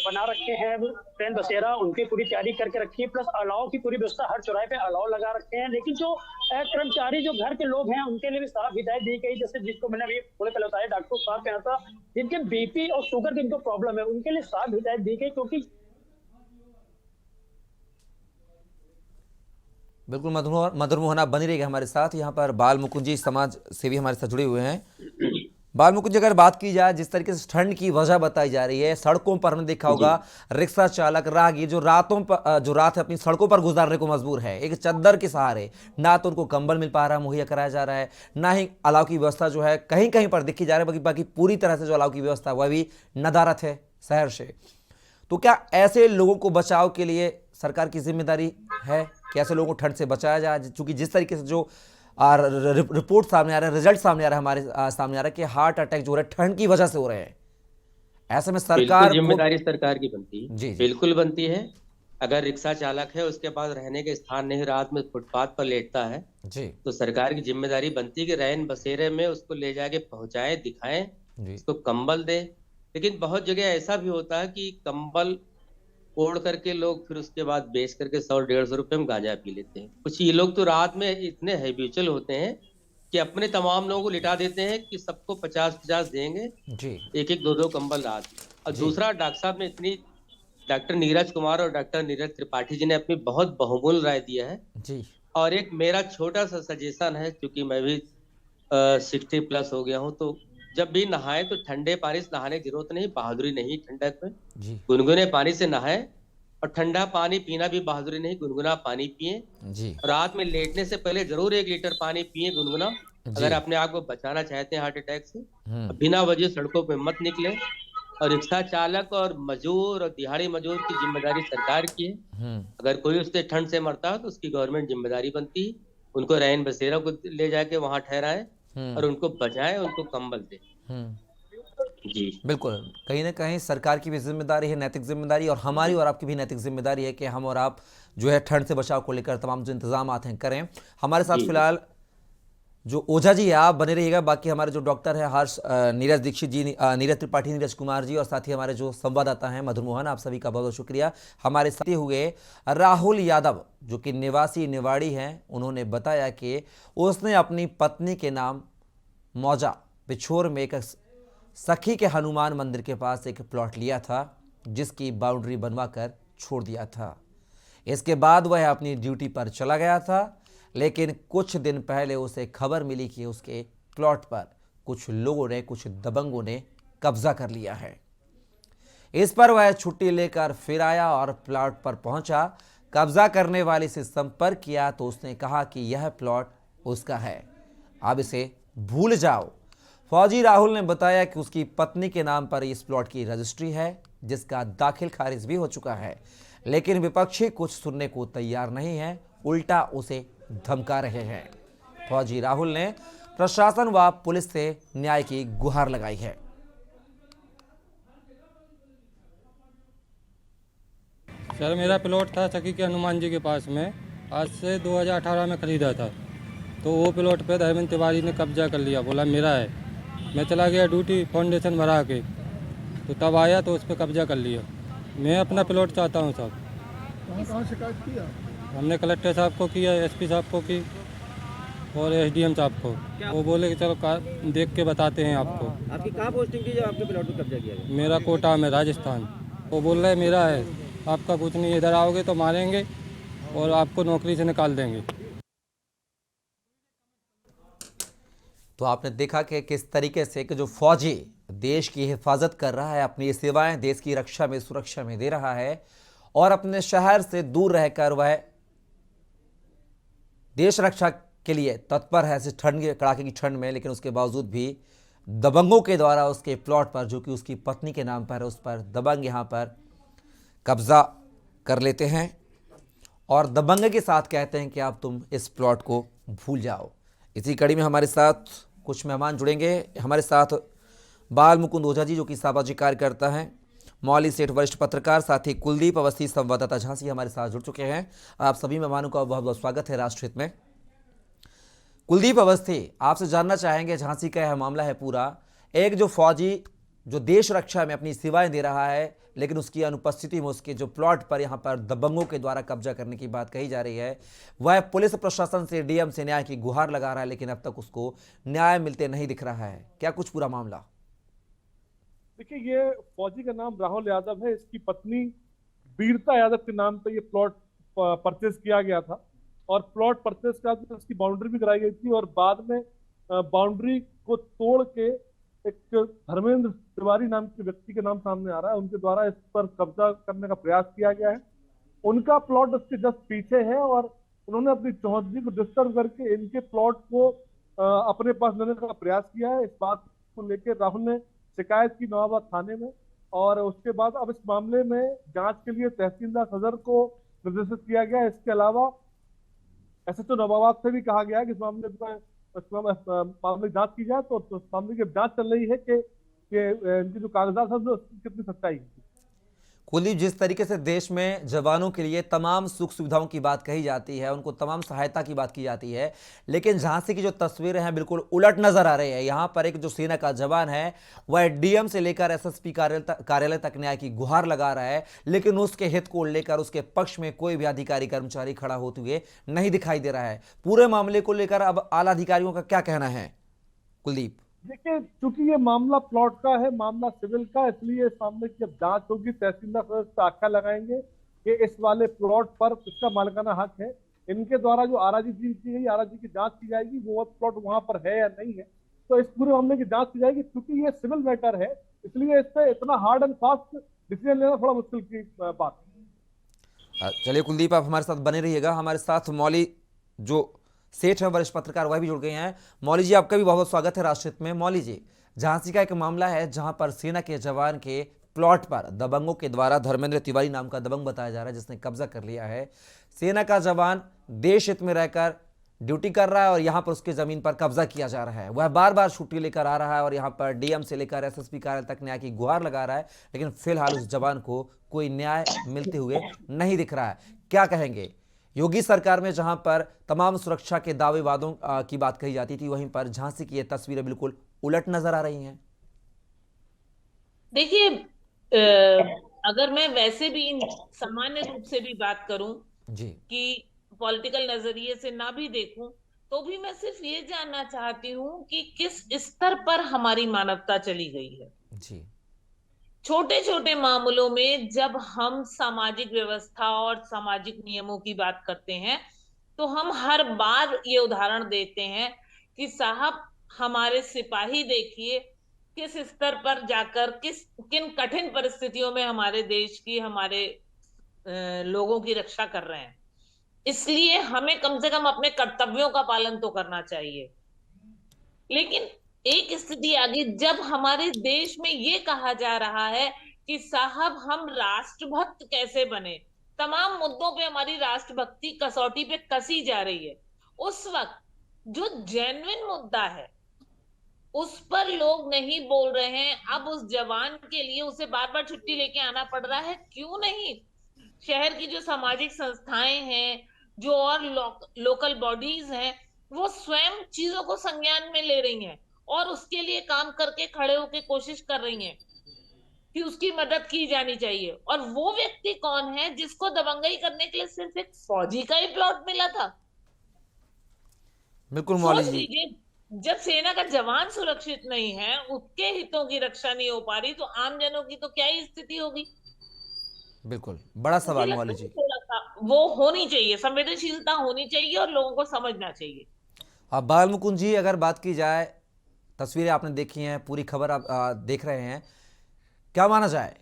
बना रखे हैं ट्रेन बसेरा, उनकी पूरी तैयारी करके रखी है। प्लस अलाव की पूरी व्यवस्था, हर चौराहे पे अलाव लगा रखे हैं। लेकिन जो कर्मचारी जो घर के लोग हैं उनके लिए भी साफ हिदायत दी गई, जैसे जिसको मैंने अभी थोड़े पहले बताया, डॉक्टर को साफ कहना था, जिनके बीपी और शुगर की जिनको प्रॉब्लम है उनके लिए साफ हिदायत दी गई। क्योंकि बिल्कुल मधुर मोहन, आप बनी रहिएगा हमारे साथ। यहाँ पर बाल मुकुंद जी समाज सेवी हमारे साथ जुड़े हुए हैं। बाल मुकुंद जी, अगर बात की जाए जिस तरीके से ठंड की वजह बताई जा रही है, सड़कों पर हमने देखा होगा रिक्शा चालक, राहगीर जो रात अपनी सड़कों पर गुजारने को मजबूर है, एक चद्दर के सहारे, ना तो उनको कंबल मिल पा रहा, मुहैया कराया जा रहा है, ना ही अलाव की व्यवस्था जो है कहीं कहीं पर देखी जा रही है, बाकी पूरी तरह से जो अलाव की व्यवस्था वह भी नदारत है शहर से। तो क्या ऐसे लोगों को बचाव के लिए सरकार की जिम्मेदारी है कि ऐसे लोगों को ठंड से बचाया जाए? चूंकि जिस तरीके से जो रिपोर्ट सामने आ रहा है, रिजल्ट सामने आ रहा है, हमारे सामने आ रहा है कि हार्ट अटैक जो हो रहा है ठंड की वजह से हो रहे हैं, ऐसे में सरकार जिम्मेदारी सरकार की बनती है। जी बिल्कुल बनती है। अगर रिक्शा चालक है, उसके पास रहने के स्थान नहीं, रात में फुटपाथ पर लेटता है, जी तो सरकार की जिम्मेदारी बनती है कि रैन बसेरे में उसको ले जाके पहुंचाए, दिखाएं, जी उसको कंबल दे। लेकिन बहुत जगह ऐसा भी होता है कि कंबल ओढ़ करके लोग फिर उसके बाद बेच करके 100-150 रुपए में गांजा पी लेते हैं। कुछ ये लोग तो रात में इतने हैबिचुअल होते हैं कि अपने तमाम लोगों को लिटा देते हैं कि सबको 50-50 देंगे, जी एक 2 कंबल रात। और दूसरा, डॉक्टर साहब ने इतनी, डॉक्टर नीरज कुमार और डॉक्टर नीरज त्रिपाठी जी ने अपनी बहुत बहुमूल्य राय दिया है। जी और एक मेरा छोटा सा सजेशन है, क्योंकि मैं भी 60+ हो गया हूँ, तो जब भी नहाए तो ठंडे पानी से नहाने की जरूरत नहीं, बहादुरी नहीं ठंडक में, जी गुनगुने पानी से नहाए। और ठंडा पानी पीना भी बहादुरी नहीं, गुनगुना पानी पिए। जी रात में लेटने से पहले जरूर 1 लीटर पानी पिए गुनगुना, अगर अपने आप को बचाना चाहते हैं हार्ट अटैक से। बिना वजह सड़कों पे मत निकले। और रिक्शा चालक और मजदूर और दिहाड़ी मजदूर की जिम्मेदारी सरकार की है। अगर कोई उससे ठंड से मरता है तो उसकी गवर्नमेंट जिम्मेदारी बनती है, उनको रैन बसेरा को ले जाके वहां ठहराए और उनको बचाए, उनको कंबल दे। जी बिल्कुल, कहीं ना कहीं सरकार की भी जिम्मेदारी है, नैतिक जिम्मेदारी, और हमारी और आपकी भी नैतिक जिम्मेदारी है कि हम और आप जो है ठंड से बचाव को लेकर तमाम जो इंतजाम हैं करें। हमारे साथ फिलहाल जो ओझा जी है, आप बने रहिएगा। बाकी हमारे जो डॉक्टर है हर्ष, नीरज दीक्षित जी, नीरज त्रिपाठी, नीरज कुमार जी, और साथ ही हमारे जो संवाददाता हैं मधुर मोहन, आप सभी का बहुत बहुत शुक्रिया। हमारे साथ हुए राहुल यादव जो कि निवासी निवाड़ी हैं, उन्होंने बताया कि उसने अपनी पत्नी के नाम मौजा बिछोर में एक सखी के हनुमान मंदिर के पास एक प्लॉट लिया था, जिसकी बाउंड्री बनवा कर छोड़ दिया था। इसके बाद वह अपनी ड्यूटी पर चला गया था, लेकिन कुछ दिन पहले उसे खबर मिली कि उसके प्लॉट पर कुछ लोगों ने, कुछ दबंगों ने कब्जा कर लिया है। इस पर वह छुट्टी लेकर फिर आया और प्लॉट पर पहुंचा। कब्जा करने वाले से संपर्क किया तो उसने कहा कि यह प्लॉट उसका है, अब इसे भूल जाओ। फौजी राहुल ने बताया कि उसकी पत्नी के नाम पर इस प्लॉट की रजिस्ट्री है, जिसका दाखिल खारिज भी हो चुका है, लेकिन विपक्षी कुछ सुनने को तैयार नहीं है, उल्टा उसे धमका रहे हैं। फौजी राहुल ने प्रशासन व पुलिस से न्याय की गुहार लगाई है। सर, मेरा प्लॉट था सखी के हनुमान जी के पास में, आज से 2018 में खरीदा था। तो वो प्लॉट पे धर्मेंद्र तिवारी ने कब्जा कर लिया, बोला मेरा है। मैं चला गया ड्यूटी फाउंडेशन भरा के, तो तब आया तो उस पर कब्जा कर लिया। मैं अपना प्लॉट चाहता हूँ साहब। कहाँ शिकायत किया? हमने कलेक्टर साहब को किया, एसपी साहब को की और एसडीएम साहब को। वो बोले कि चलो देख के बताते हैं आपको। आपकी कहाँ पोस्टिंग थी जब आपके प्लॉट पर कब्जा किया गया? मेरा कोटा में राजस्थान। वो बोल रहे मेरा है, आपका कुछ नहीं, इधर आओगे तो मारेंगे और आपको नौकरी से निकाल देंगे। तो आपने देखा कि किस तरीके से कि जो फौजी देश की हिफाजत कर रहा है, अपनी सेवाएं देश की रक्षा में, सुरक्षा में दे रहा है और अपने शहर से दूर रहकर वह देश रक्षा के लिए तत्पर है इस ठंड के कड़ाके की ठंड में, लेकिन उसके बावजूद भी दबंगों के द्वारा उसके प्लॉट पर, जो कि उसकी पत्नी के नाम पर है, उस पर दबंग यहाँ पर कब्जा कर लेते हैं और दबंग के साथ कहते हैं कि आप तुम इस प्लॉट को भूल जाओ। इसी कड़ी में हमारे साथ कुछ मेहमान जुड़ेंगे। हमारे साथ बाल मुकुंद ओझा जी, जो कि सामाजिक कार्यकर्ता हैं, मौली सेठ वरिष्ठ पत्रकार, साथ ही कुलदीप अवस्थी संवाददाता झांसी हमारे साथ जुड़ चुके हैं। आप सभी मेहमानों का बहुत बहुत स्वागत है राष्ट्रहित में। कुलदीप अवस्थी, आपसे जानना चाहेंगे, झांसी का यह मामला है पूरा, एक जो फौजी जो देश रक्षा में अपनी सेवाएं दे रहा है, लेकिन उसकी अनुपस्थिति में उसके जो प्लॉट पर यहाँ पर दबंगों के द्वारा कब्जा करने की बात कही जा रही है, वह पुलिस प्रशासन से, डीएम से न्याय की गुहार लगा रहा है, लेकिन अब तक उसको न्याय मिलते नहीं दिख रहा है। क्या कुछ पूरा मामला? देखिए, ये फौजी का नाम राहुल यादव है। इसकी पत्नी वीरता यादव के नाम पे ये प्लॉट परचेज किया गया था और प्लॉट परचेज का इसकी बाउंड्री भी कराई गई थी और बाद में बाउंड्री को तोड़ के एक धर्मेंद्र तिवारी नाम के व्यक्ति के नाम सामने आ रहा है, उनके द्वारा इस पर कब्जा करने का प्रयास किया गया है। उनका प्लॉट उसके जस्ट पीछे है और उन्होंने अपनी चौधरी को डिस्टर्ब करके इनके प्लॉट को अपने पास लेने का प्रयास किया है। इस बात को लेकर राहुल ने शिकायत की नवाबाद थाने में और उसके बाद अब इस मामले में जांच के लिए तहसीलदार सदर को निर्देशित किया गया है। इसके अलावा एसएचओ नवाबाद से भी कहा गया है कि इस मामले की जांच की जाए। तो इस मामले की जांच चल रही है कि इनके जो कागजात हैं उसकी कितनी सच्चाई है। कुलदीप, जिस तरीके से देश में जवानों के लिए तमाम सुख सुविधाओं की बात कही जाती है, उनको तमाम सहायता की बात की जाती है, लेकिन झांसी की जो तस्वीरें हैं बिल्कुल उलट नजर आ रही है। यहाँ पर एक जो सेना का जवान है वह डीएम से लेकर एसएसपी कार्यालय तक न्याय की गुहार लगा रहा है, लेकिन उसके हित को लेकर उसके पक्ष में कोई भी अधिकारी कर्मचारी खड़ा होते हुए नहीं दिखाई दे रहा है। पूरे मामले को लेकर अब आला अधिकारियों का क्या कहना है कुलदीप? देखिए, चूंकि ये मामला प्लॉट का है, मामला सिविल का, इसलिए इस मामले की अब जांच होगी। तहसीलदार सदस्य आख्या लगाएंगे कि इस वाले प्लॉट पर किसका मालिकाना हक है। इनके द्वारा जो आरआरजी की गई, आरआरजी की जांच की जाएगी, वो प्लॉट वहां पर है या नहीं है, तो इस पूरे मामले की जांच की जाएगी। क्योंकि ये सिविल मैटर है, इसलिए इस पर इतना हार्ड एंड फास्ट डिसीजन लेना थोड़ा मुश्किल की बात है। चलिए कुलदीप, आप हमारे साथ बने रहिएगा। हमारे साथ मौली जो सेठ है वरिष्ठ पत्रकार, वह भी जुड़ गए हैं। मौली जी, आपका भी बहुत बहुत स्वागत है राष्ट्रहित में। मौली जी, झांसी का एक मामला है जहां पर सेना के जवान के प्लॉट पर दबंगों के द्वारा, धर्मेंद्र तिवारी नाम का दबंग बताया जा रहा है जिसने कब्जा कर लिया है। सेना का जवान देश हित में रहकर ड्यूटी कर रहा है और यहाँ पर उसके जमीन पर कब्जा किया जा रहा है। वह बार बार छुट्टी लेकर आ रहा है और यहाँ पर डीएम से लेकर एसएसपी कार्यालय तक न्याय की गुहार लगा रहा है, लेकिन फिलहाल उस जवान को कोई न्याय मिलते हुए नहीं दिख रहा है। क्या कहेंगे? योगी सरकार में जहां पर तमाम सुरक्षा के दावे वादों की बात कही जाती थी, वहीं पर झांसी की ये तस्वीरें बिल्कुल उलट नजर आ रही हैं। देखिए, अगर मैं वैसे भी सामान्य रूप से भी बात करूं जी, कि पॉलिटिकल नजरिए से ना भी देखूं, तो भी मैं सिर्फ ये जानना चाहती हूं कि किस स्तर पर हमारी मानवता चली गई है। जी, छोटे छोटे मामलों में जब हम सामाजिक व्यवस्था और सामाजिक नियमों की बात करते हैं, तो हम हर बार ये उदाहरण देते हैं कि साहब, हमारे सिपाही देखिए किस स्तर पर जाकर किन कठिन परिस्थितियों में हमारे देश की, हमारे लोगों की रक्षा कर रहे हैं। इसलिए हमें कम से कम अपने कर्तव्यों का पालन तो करना चाहिए। लेकिन एक स्थिति आ गई जब हमारे देश में ये कहा जा रहा है कि साहब, हम राष्ट्रभक्त कैसे बने, तमाम मुद्दों पे हमारी राष्ट्रभक्ति कसौटी पे कसी जा रही है। उस वक्त जो जेन्युइन मुद्दा है उस पर लोग नहीं बोल रहे हैं। अब उस जवान के लिए उसे बार बार छुट्टी लेके आना पड़ रहा है। क्यों नहीं? शहर की जो सामाजिक संस्थाएं हैं, जो और लोकल बॉडीज हैं, वो स्वयं चीजों को संज्ञान में ले रही हैं और उसके लिए काम करके खड़े होके कोशिश कर रही हैं कि उसकी मदद की जानी चाहिए। और वो व्यक्ति कौन है जिसको दबंगई करने के लिए सिर्फ एक फौजी का ही प्लॉट मिला था? बिल्कुल मौली सोच जी। लीजिए, जब सेना का जवान सुरक्षित नहीं है, उसके हितों की रक्षा नहीं हो पा रही, तो आम जनों की तो क्या ही स्थिति होगी। बिल्कुल बड़ा मुझे सवाल लगता मौली है कि जी। थोड़ा सा वो होनी चाहिए, संवेदनशीलता होनी चाहिए और लोगों को समझना चाहिए। अब बाल मुकुंद जी, अगर बात की जाए, तस्वीरें आपने देखी हैं, पूरी खबर आप देख रहे हैं, क्या माना जाए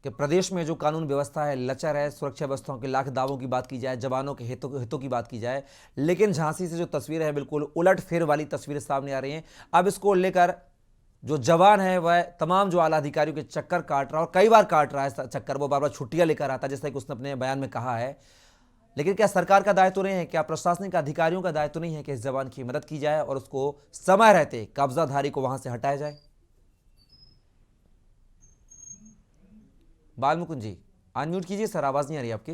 कि प्रदेश में जो कानून व्यवस्था है लचर है, सुरक्षा व्यवस्थाओं के लाख दावों की बात की जाए, जवानों के हितों की बात की जाए, लेकिन झांसी से जो तस्वीरें हैं बिल्कुल उलट फेर वाली तस्वीरें सामने आ रही हैं। अब इसको लेकर जो जवान है वह तमाम जो आला अधिकारियों के चक्कर काट रहा है और कई बार काट रहा है चक्कर, वो बार बार छुट्टियां लेकर आता है, जैसा कि उसने अपने बयान में कहा है। लेकिन क्या सरकार का दायित्व नहीं है, क्या प्रशासनिक अधिकारियों का दायित्व नहीं है कि इस जवान की मदद की जाए और उसको समय रहते कब्जाधारी को वहां से हटाया जाए? बाल मुकुंद जी अनम्यूट कीजिए सर, आवाज नहीं आ रही आपकी।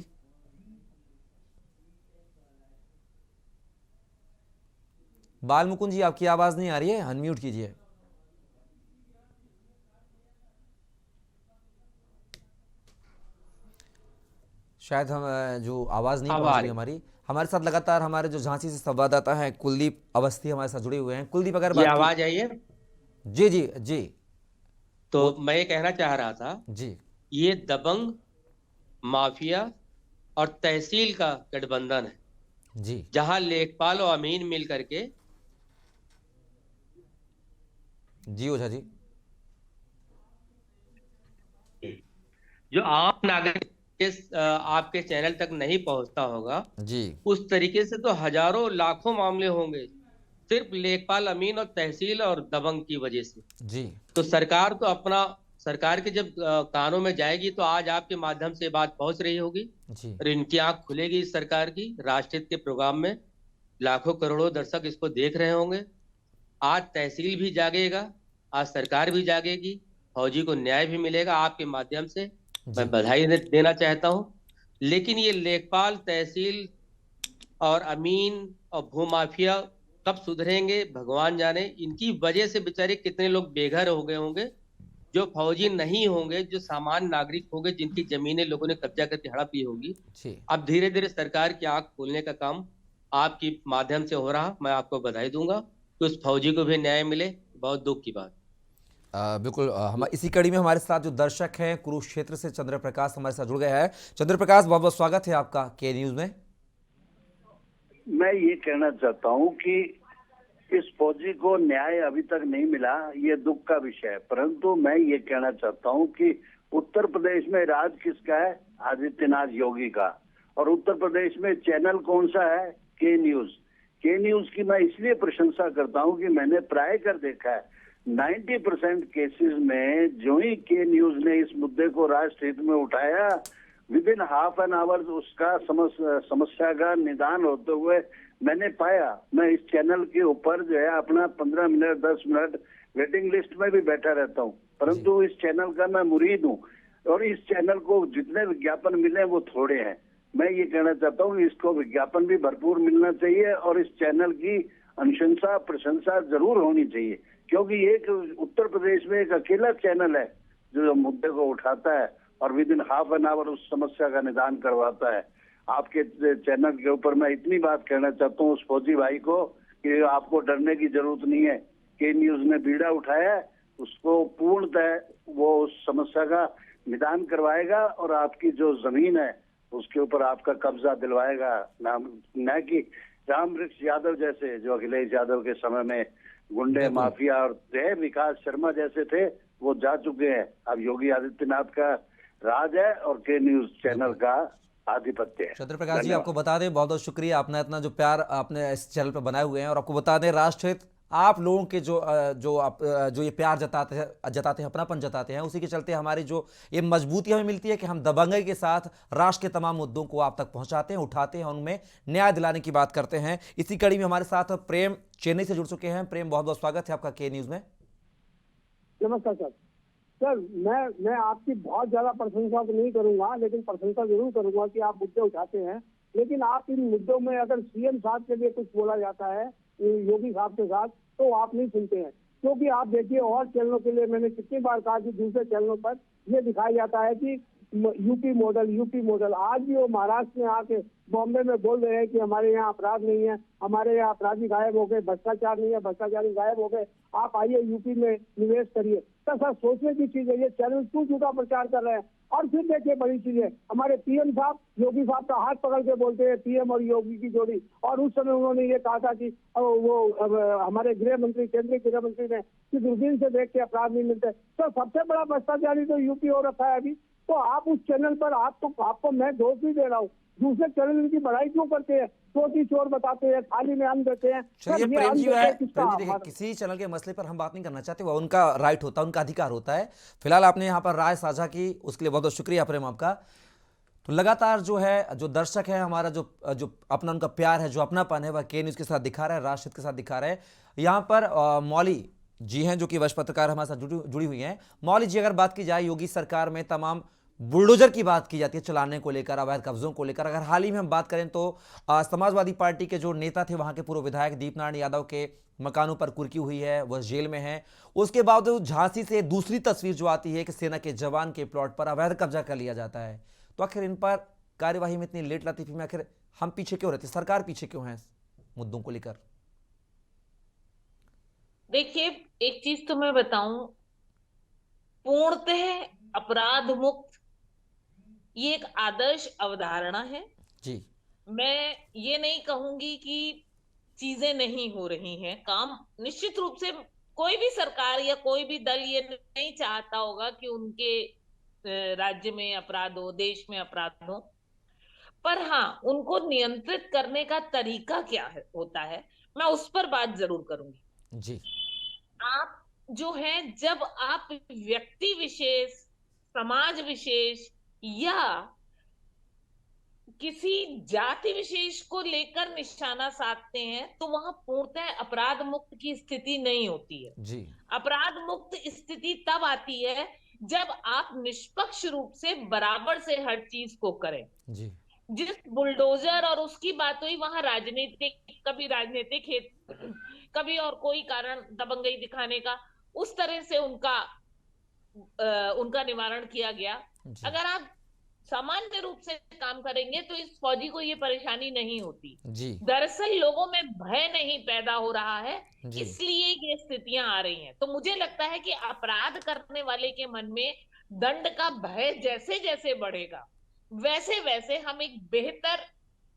बाल मुकुंद जी आपकी आवाज नहीं आ रही है, अनम्यूट कीजिए। शायद हम जो आवाज नहीं पहुंच रही हमारी। हमारे साथ लगातार हमारे जो झांसी से संवाददाता हैं कुलदीप अवस्थी हमारे साथ जुड़े हुए हैं। कुलदीप, अगर ये बात आवाज आई है? जी जी जी। तो मैं ये कहना चाह रहा था, जी ये दबंग, माफिया और तहसील का गठबंधन है, जी जहां लेखपाल और अमीन मिल करके जी ओझा जी। जो आम नागरिक आपके चैनल तक नहीं पहुंचता होगा, जी उस तरीके से तो हजारों लाखों मामले होंगे सिर्फ लेखपाल, अमीन और तहसील और दबंग की वजह से। जी तो सरकार तो अपना, सरकार के जब कानों में जाएगी तो आज आपके माध्यम से बात पहुंच रही होगी जी और इनकी आंख खुलेगी इस सरकार की। राष्ट्रहित के प्रोग्राम में लाखों करोड़ों दर्शक इसको देख रहे होंगे। आज तहसील भी जागेगा, आज सरकार भी जागेगी, फौजी को न्याय भी मिलेगा आपके माध्यम से। मैं बधाई देना चाहता हूं। लेकिन ये लेखपाल, तहसील और अमीन और भूमाफिया कब सुधरेंगे भगवान जाने। इनकी वजह से बेचारे कितने लोग बेघर हो गए होंगे, जो फौजी नहीं होंगे, जो सामान्य नागरिक होंगे, जिनकी जमीनें लोगों ने कब्जा करके हड़प ली होगी। अब धीरे धीरे सरकार की आंख खोलने का काम आपके माध्यम से हो रहा। मैं आपको बधाई दूंगा कि उस फौजी को भी न्याय मिले। बहुत दुख की बात। बिल्कुल। हम इसी कड़ी में हमारे साथ जो दर्शक हैं कुरुक्षेत्र से चंद्र प्रकाश हमारे साथ जुड़ गए हैं। चंद्र प्रकाश, बहुत बहुत स्वागत है आपका के न्यूज में। मैं ये कहना चाहता हूं कि इस फौजी को न्याय अभी तक नहीं मिला, ये दुख का विषय है। परंतु मैं ये कहना चाहता हूं कि उत्तर प्रदेश में राज किसका है? आदित्यनाथ योगी का। और उत्तर प्रदेश में चैनल कौन सा है? के न्यूज। के न्यूज की मैं इसलिए प्रशंसा करता हूं कि मैंने प्राय कर देखा है 90% केसेस में जो ही के न्यूज ने इस मुद्दे को राष्ट्र हित में उठाया, with in half an hour उसका समस्या का निदान होते हुए मैंने पाया। मैं इस चैनल के ऊपर जो है अपना 15 मिनट 10 मिनट वेटिंग लिस्ट में भी बैठा रहता हूं, परंतु इस चैनल का मैं मुरीद हूं और इस चैनल को जितने विज्ञापन मिले वो थोड़े हैं। मैं ये कहना चाहता हूँ इसको विज्ञापन भी भरपूर मिलना चाहिए और इस चैनल की अनुशंसा प्रशंसा जरूर होनी चाहिए, क्योंकि एक उत्तर प्रदेश में एक अकेला चैनल है जो मुद्दे को उठाता है और with in half an hour उस समस्या का निदान करवाता है। आपके चैनल के ऊपर मैं इतनी बात कहना चाहता हूँ उस फौजी भाई को कि आपको डरने की जरूरत नहीं है। के न्यूज ने बीड़ा उठाया, उसको पूर्णतः वो उस समस्या का निदान करवाएगा और आपकी जो जमीन है उसके ऊपर आपका कब्जा दिलवाएगा। न कि रामवृक्ष यादव जैसे जो अखिलेश यादव के समय में गुंडे माफिया और विकास शर्मा जैसे थे वो जा चुके हैं। अब योगी आदित्यनाथ का राज है और के न्यूज चैनल का आधिपत्य है। चंद्र प्रकाश जी, आपको बता दें, बहुत बहुत शुक्रिया, आपने इतना जो प्यार आपने इस चैनल पर बनाए हुए हैं। और आपको बता दें, राष्ट्रहित आप लोगों के जो ये प्यार जताते हैं, अपनापन जताते हैं, उसी के चलते हमारी जो ये मजबूती हमें मिलती है कि हम दबंगई के साथ राष्ट्र के तमाम मुद्दों को आप तक पहुंचाते हैं, उठाते हैं, उनमें न्याय दिलाने की बात करते हैं। इसी कड़ी में हमारे साथ प्रेम चेन्नई से जुड़ चुके हैं। प्रेम, बहुत बहुत स्वागत है आपका के न्यूज में। नमस्कार सर। सर मैं आपकी बहुत ज्यादा प्रशंसा तो नहीं करूंगा, लेकिन प्रशंसा जरूर करूंगा कि आप मुद्दे उठाते हैं। लेकिन आप इन मुद्दों में अगर सीएम साहब के लिए कुछ बोला जाता है योगी साहब के साथ, तो आप नहीं सुनते हैं। क्योंकि आप देखिए और चैनलों के लिए मैंने कितनी बार कहा कि दूसरे चैनलों पर ये दिखाया जाता है कि यूपी मॉडल। आज भी वो महाराष्ट्र में आके बॉम्बे में बोल रहे हैं कि हमारे यहाँ अपराध नहीं है, हमारे यहाँ अपराधी गायब हो गए, भ्रष्टाचार नहीं है, भ्रष्टाचारी गायब हो गए, आप आइए यूपी में निवेश करिए। तो सर सोचने की चीज है, ये चैनल क्यों झूठा प्रचार कर रहे हैं। और फिर देखिए बड़ी चीज है, हमारे पीएम साहब योगी साहब का हाथ पकड़ के बोलते हैं, पीएम और योगी की जोड़ी, और उस समय उन्होंने ये कहा था कि हमारे गृह मंत्री, केंद्रीय गृह मंत्री ने कि दूरबीन से देख के अपराध नहीं मिलते। तो सबसे बड़ा भ्रष्टाचारी तो यूपी हो रखा है अभी। तो आप उस चैनल पर आपको मैं दोष नहीं दे रहा हूँ, दूसरे चैनल इनकी बड़ाई क्यों करते हैं, चोटी चोर बताते हैं, थाली में अन्न देते हैं। चलिए प्रेम जी, देखिए किसी चैनल के मसले पर हम बात नहीं करना चाहते, वो उनका राइट होता है, उनका अधिकार होता है। फिलहाल आपने यहाँ पर राय साझा की, उसके लिए बहुत बहुत शुक्रिया प्रेम आपका। तो लगातार जो है, जो दर्शक है हमारा, जो अपना उनका प्यार है, जो अपनापन है, वह के न्यूज़ के साथ दिखा रहा है, राष्ट्रहित के साथ दिखा रहा है। यहाँ पर मौली जी हैं जो कि वरिष्ठ पत्रकार हमारे साथ जुड़ी हुई हैं। मौली जी, अगर बात की जाए योगी सरकार में तमाम बुलडोजर की बात की जाती है चलाने को लेकर, अवैध कब्जों को लेकर, अगर हाल ही में हम बात करें तो समाजवादी पार्टी के जो नेता थे, वहां के पूर्व विधायक दीपनारायण यादव के मकानों पर कुर्की हुई है, वह जेल में है। उसके बावजूद झांसी से दूसरी तस्वीर जो आती है कि सेना के जवान के प्लॉट पर अवैध कब्जा कर लिया जाता है। तो आखिर इन पर कार्यवाही में इतनी लेट लतीफी में आखिर हम पीछे क्यों रहते, सरकार पीछे क्यों है मुद्दों को लेकर? देखिए, एक चीज तो मैं बताऊं, पूर्णतः अपराध मुक्त ये एक आदर्श अवधारणा है जी। मैं ये नहीं कहूंगी कि चीजें नहीं हो रही हैं, काम निश्चित रूप से कोई भी सरकार या कोई भी दल ये नहीं चाहता होगा कि उनके राज्य में अपराध हो, देश में अपराध हो, पर हाँ, उनको नियंत्रित करने का तरीका क्या होता है, मैं उस पर बात जरूर करूंगी जी। आप जो है, जब आप व्यक्ति विशेष, समाज विशेष या किसी जाति विशेष को लेकर निशाना साधते हैं तो वहां पूर्णतः अपराध मुक्त की स्थिति नहीं होती है जी। अपराध मुक्त स्थिति तब आती है जब आप निष्पक्ष रूप से बराबर से हर चीज को करें जी। जिस बुलडोजर और उसकी बात हुई वहां राजनीतिक, कभी राजनीतिक हेतु, कभी और कोई कारण दबंगई दिखाने का, उस तरह से उनका निवारण किया गया। अगर आप सामान्य रूप से काम करेंगे तो इस फौजी को ये परेशानी नहीं होती जी। दरअसल लोगों में भय नहीं पैदा हो रहा है, इसलिए ये स्थितियां आ रही हैं। तो मुझे लगता है कि अपराध करने वाले के मन में दंड का भय जैसे जैसे बढ़ेगा वैसे वैसे हम एक बेहतर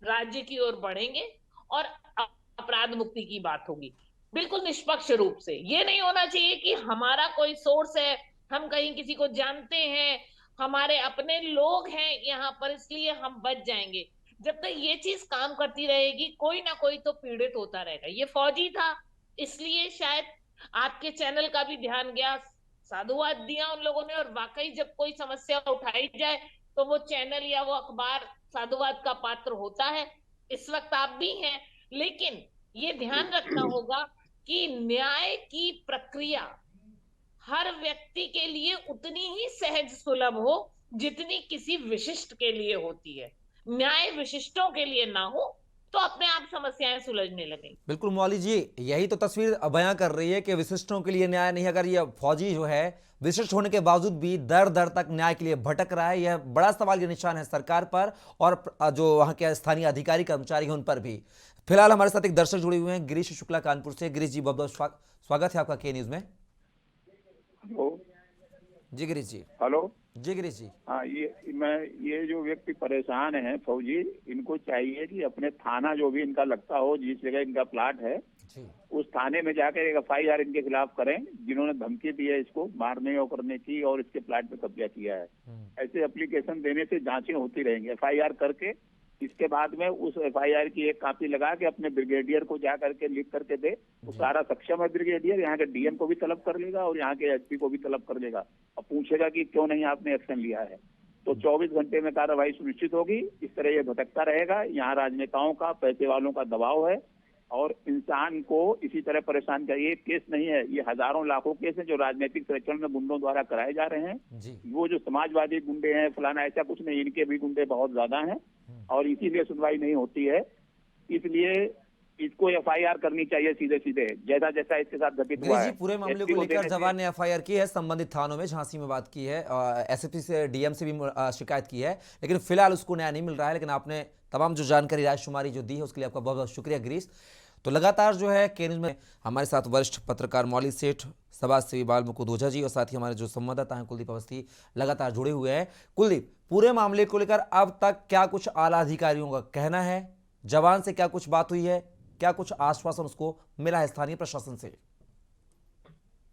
राज्य की ओर बढ़ेंगे और अपराध मुक्ति की बात होगी, बिल्कुल निष्पक्ष रूप से। ये नहीं होना चाहिए कि हमारा कोई सोर्स है, हम कहीं किसी को जानते हैं, हमारे अपने लोग हैं यहाँ पर, इसलिए हम बच जाएंगे। जब तक ये चीज काम करती रहेगी कोई ना कोई तो पीड़ित होता रहेगा। ये फौजी था, इसलिए शायद आपके चैनल का भी ध्यान गया, साधुवाद दिया उन लोगों ने, और वाकई जब कोई समस्या उठाई जाए तो वो चैनल या वो अखबार साधुवाद का पात्र होता है। इस वक्त आप भी हैं, लेकिन ये ध्यान रखना होगा कि न्याय की प्रक्रिया हर व्यक्ति के लिए उतनी ही सहज सुलभ हो जितनी किसी विशिष्ट के लिए होती है। न्याय विशिष्टों के लिए ना हो तो अपने आप समस्याएं सुलझने लगेंगी। बिल्कुल मौली जी, यही तो तस्वीर बयां कर रही है कि विशिष्टों के लिए न्याय नहीं। अगर ये फौजी जो है विशिष्ट होने के बावजूद भी दर दर तक न्याय के लिए भटक रहा है, यह बड़ा सवाल के निशान है सरकार पर और जो वहां के स्थानीय अधिकारी कर्मचारी हैं उन पर भी। फिलहाल हमारे साथ एक दर्शक जुड़े हुए हैं, गिरीश शुक्ला कानपुर से। गिरीश जी, बहुत बहुत स्वागत है आपका के न्यूज में। जी गिरीश जी। हेलो जी गिरीश जी। हाँ, ये जो व्यक्ति परेशान है फौजी, इनको चाहिए कि अपने थाना जो भी इनका लगता हो, जिस जगह इनका प्लाट है उस थाने में जाकर एक FIR इनके खिलाफ करें, जिन्होंने धमकी दी है इसको मारने और करने की और इसके प्लाट पे कब्जा किया है। ऐसे एप्लीकेशन देने से जांचें होती रहेंगी। FIR करके इसके बाद में उस FIR की एक कॉपी लगा के अपने ब्रिगेडियर को जा करके लिख करके दे, वो सारा सक्षम है ब्रिगेडियर, यहाँ के DM को भी तलब कर लेगा और यहाँ के SP को भी तलब कर लेगा और पूछेगा कि क्यों नहीं आपने एक्शन लिया है। तो 24 घंटे में कार्रवाई सुनिश्चित होगी। इस तरह ये भटकता रहेगा। यहाँ राजनेताओं का, पैसे वालों का दबाव है और इंसान को इसी तरह परेशान कर। ये केस नहीं है, ये हजारों लाखों केस हैं जो राजनीतिक संरक्षण में गुंडों द्वारा कराए जा रहे हैं। वो जो समाजवादी गुंडे हैं फलाना, ऐसा कुछ नहीं, इनके भी गुंडे बहुत ज्यादा हैं और इसीलिए सुनवाई नहीं होती है। इसलिए इसको एफआईआर करनी चाहिए सीधे सीधे, जैसा जैसा इसके साथ घटित हुआ गिरीश है। जी, पूरे मामले एसपी को को लेकर देने जवान ने एफआईआर की है संबंधित थानों में, झांसी में बात की है, एसएसपी से डीएम से भी शिकायत की है, लेकिन फिलहाल उसको न्याय नहीं मिल रहा है। लेकिन आपने तमाम जो जानकारी राजकुमारी जो दी है उसके लिए आपका बहुत बहुत शुक्रिया गिरीश। तो लगातार जो है के न्यूज़ में हमारे साथ वरिष्ठ पत्रकार मौली सेठ, समाज सेवी बाल मुकुंद ओझा जी और साथ ही हमारे जो संवाददाता हैं कुलदीप अवस्थी लगातार जुड़े हुए हैं। कुलदीप, पूरे मामले को लेकर अब तक क्या कुछ आला अधिकारियों का कहना है? जवान से क्या कुछ बात हुई है? क्या कुछ आश्वासन उसको मिला है स्थानीय प्रशासन से?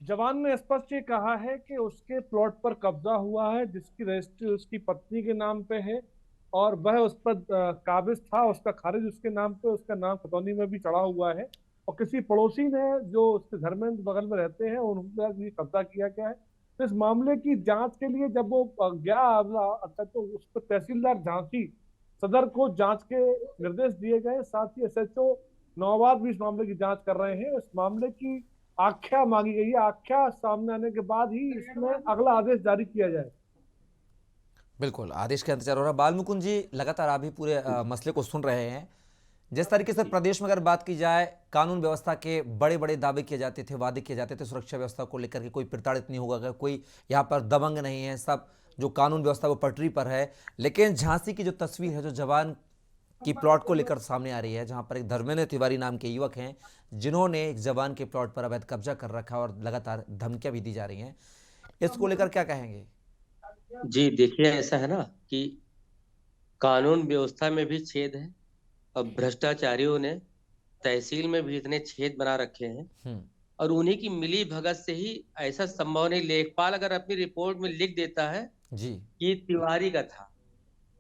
जवान ने स्पष्ट ये कहा है कि उसके प्लॉट पर कब्जा हुआ है जिसकी रजिस्ट्री उसकी पत्नी के नाम पे है और वह उस पर काबिज था, उसका खारिज उसके नाम पे, उसका नाम खतौनी में भी चढ़ा हुआ है और किसी पड़ोसी ने जो उसके घर में बगल में रहते हैं उनका भी कब्जा किया गया है। तो इस मामले की जांच के लिए जब वो गया तो उस पर तहसीलदार झांसी सदर को जांच के निर्देश दिए गए, साथ ही एसएचओ नौबाद भी इस मामले की जांच कर रहे हैं। इस मामले की आख्या मांगी गई है, आख्या सामने आने के बाद ही इसमें अगला आदेश जारी किया जाए। बिल्कुल, आदेश का इंतजार हो रहा है। बाल मुकुंद जी, लगातार आप भी पूरे मसले को सुन रहे हैं। जिस तरीके से प्रदेश में अगर बात की जाए, कानून व्यवस्था के बड़े बड़े दावे किए जाते थे, वादे किए जाते थे सुरक्षा व्यवस्था को लेकर के, कोई प्रताड़ित नहीं होगा, कोई यहाँ पर दबंग नहीं है, सब जो कानून व्यवस्था वो पटरी पर है। लेकिन झांसी की जो तस्वीर है जो जवान की प्लॉट को लेकर सामने आ रही है, जहां पर एक धर्मेंद्र तिवारी नाम के युवक हैं जिन्होंने एक जवान के प्लॉट पर अवैध कब्जा कर रखा और लगातार धमकियां भी दी जा रही हैं, इसको लेकर क्या कहेंगे? जी देखिए, ऐसा है ना कि कानून व्यवस्था में भी छेद है और भ्रष्टाचारियों ने तहसील में भी इतने छेद बना रखे हैं और उन्हीं की मिली भगत से ही ऐसा संभव नहीं। लेखपाल अगर अपनी रिपोर्ट में लिख देता है जी कि तिवारी का था,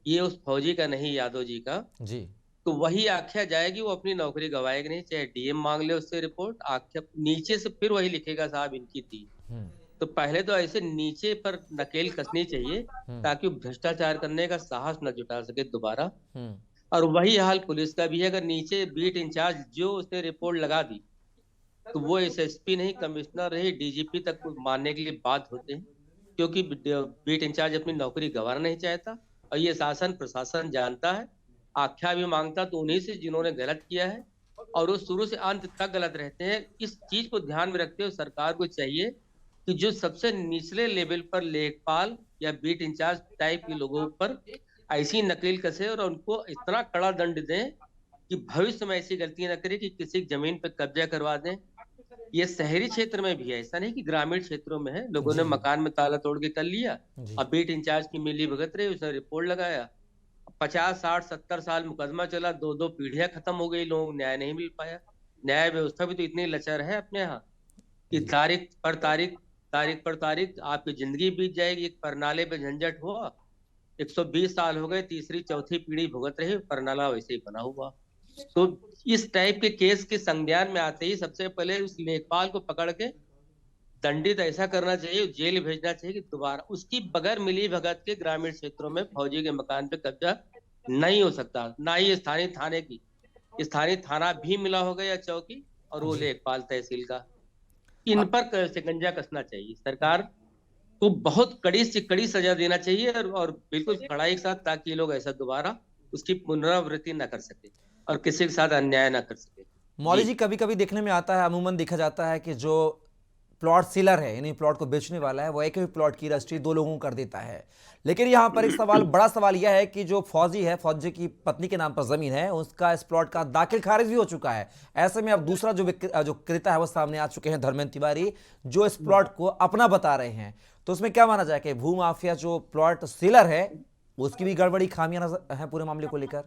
ये उस फौजी का नहीं, यादव जी का, जी, तो वही आख्या जाएगी, वो अपनी नौकरी गवाएगी नहीं, चाहे डीएम मांग ले उससे रिपोर्ट, आख्या नीचे से फिर वही लिखेगा साहब इनकी थी। तो पहले तो ऐसे नीचे पर नकेल कसनी चाहिए ताकि भ्रष्टाचार करने का साहस न जुटा सके दोबारा। और वही हाल पुलिस का भी है, अगर नीचे बीट इंचार्ज जो उसने रिपोर्ट लगा दी तो वो एसएसपी नहीं, कमिश्नर रही, डीजीपी तक मानने के लिए बाध्य होते हैं, क्योंकि बीट इंचार्ज अपनी नौकरी गंवाना नहीं चाहता और ये शासन प्रशासन जानता है। आख्या भी मांगता तो उन्हीं से जिन्होंने गलत किया है और वो शुरू से अंत तक गलत रहते हैं। इस चीज को ध्यान में रखते हुए सरकार को चाहिए कि जो सबसे निचले लेवल पर लेखपाल या बीट इंचार्ज टाइप के लोगों पर ऐसी नकेल कसे और उनको इतना कड़ा दंड दें कि भविष्य में ऐसी गलतियां न करें कि किसी जमीन पर कब्जा करवा दें। ये शहरी क्षेत्र में भी है, ऐसा नहीं कि ग्रामीण क्षेत्रों में है। लोगों ने मकान में ताला तोड़ के कर लिया, अब बीट इंचार्ज की मिली भगत रही, उसने रिपोर्ट लगाया, 50, 60, 70 साल मुकदमा चला, 2 पीढ़ियां खत्म हो गई, लोग न्याय नहीं मिल पाया। न्याय व्यवस्था भी तो इतनी लचर है अपने यहाँ कि तारीख पर तारीख आपकी जिंदगी बीत जाएगी। एक परनाले पे झंझट हुआ, 120 साल हो गए, तीसरी चौथी पीढ़ी भुगत रही, परनाला वैसे ही बना हुआ। तो इस टाइप के केस के संज्ञान में आते ही सबसे पहले उस लेखपाल को पकड़ के दंडित ऐसा करना चाहिए, जेल भेजना चाहिए कि दोबारा उसकी बगैर मिली भगत के ग्रामीण क्षेत्रों में फौजी के मकान पे कब्जा नहीं हो सकता। ना ही स्थानीय थाने की, स्थानीय थाना भी मिला होगा या चौकी, और वो लेखपाल तहसील का, इन पर शिकंजा कसना चाहिए। सरकार को बहुत कड़ी से कड़ी सजा देना चाहिए और बिल्कुल कड़ाई के साथ, ताकि ये लोग ऐसा दोबारा उसकी पुनरावृत्ति न कर सके और किसी के साथ अन्याय न कर सके। मौली जी, कभी कभी देखने में आता है, अमूमन देखा जाता है कि जो प्लॉट सीलर है, यानी प्लॉट को बेचने वाला है, वो एक ही प्लॉट की रजिस्ट्री 2 लोगों को कर देता है। लेकिन यहाँ पर एक सवाल, बड़ा सवाल यह है कि जो फौजी है, फौजी की पत्नी के नाम पर जमीन है, उसका इस प्लॉट का दाखिल खारिज भी हो चुका है। ऐसे में अब दूसरा जो क्रेता है वो सामने आ चुके हैं, धर्मेंद्र तिवारी, जो इस प्लॉट को अपना बता रहे हैं। तो उसमें क्या माना जाए कि भू माफिया जो प्लॉट सीलर है उसकी भी गड़बड़ी, खामियां है पूरे मामले को लेकर?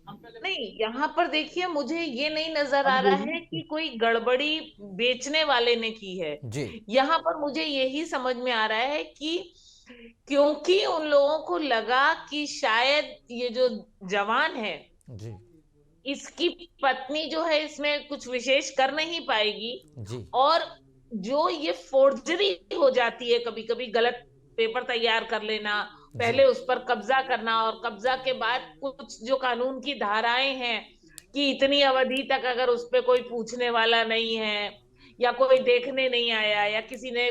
नहीं, यहाँ पर देखिए, मुझे ये नहीं नजर आ रहा है कि कोई गड़बड़ी बेचने वाले ने की है जी। यहाँ पर मुझे यही समझ में आ रहा है कि क्योंकि उन लोगों को लगा कि शायद ये जो जवान है जी, इसकी पत्नी जो है इसमें कुछ विशेष कर नहीं पाएगी जी, और जो ये फोर्जरी हो जाती है, कभी कभी गलत पेपर तैयार कर लेना, पहले उस पर कब्जा करना और कब्जा के बाद कुछ जो कानून की धाराएं हैं कि इतनी अवधि तक अगर उस पर कोई पूछने वाला नहीं है या कोई देखने नहीं आया या किसी ने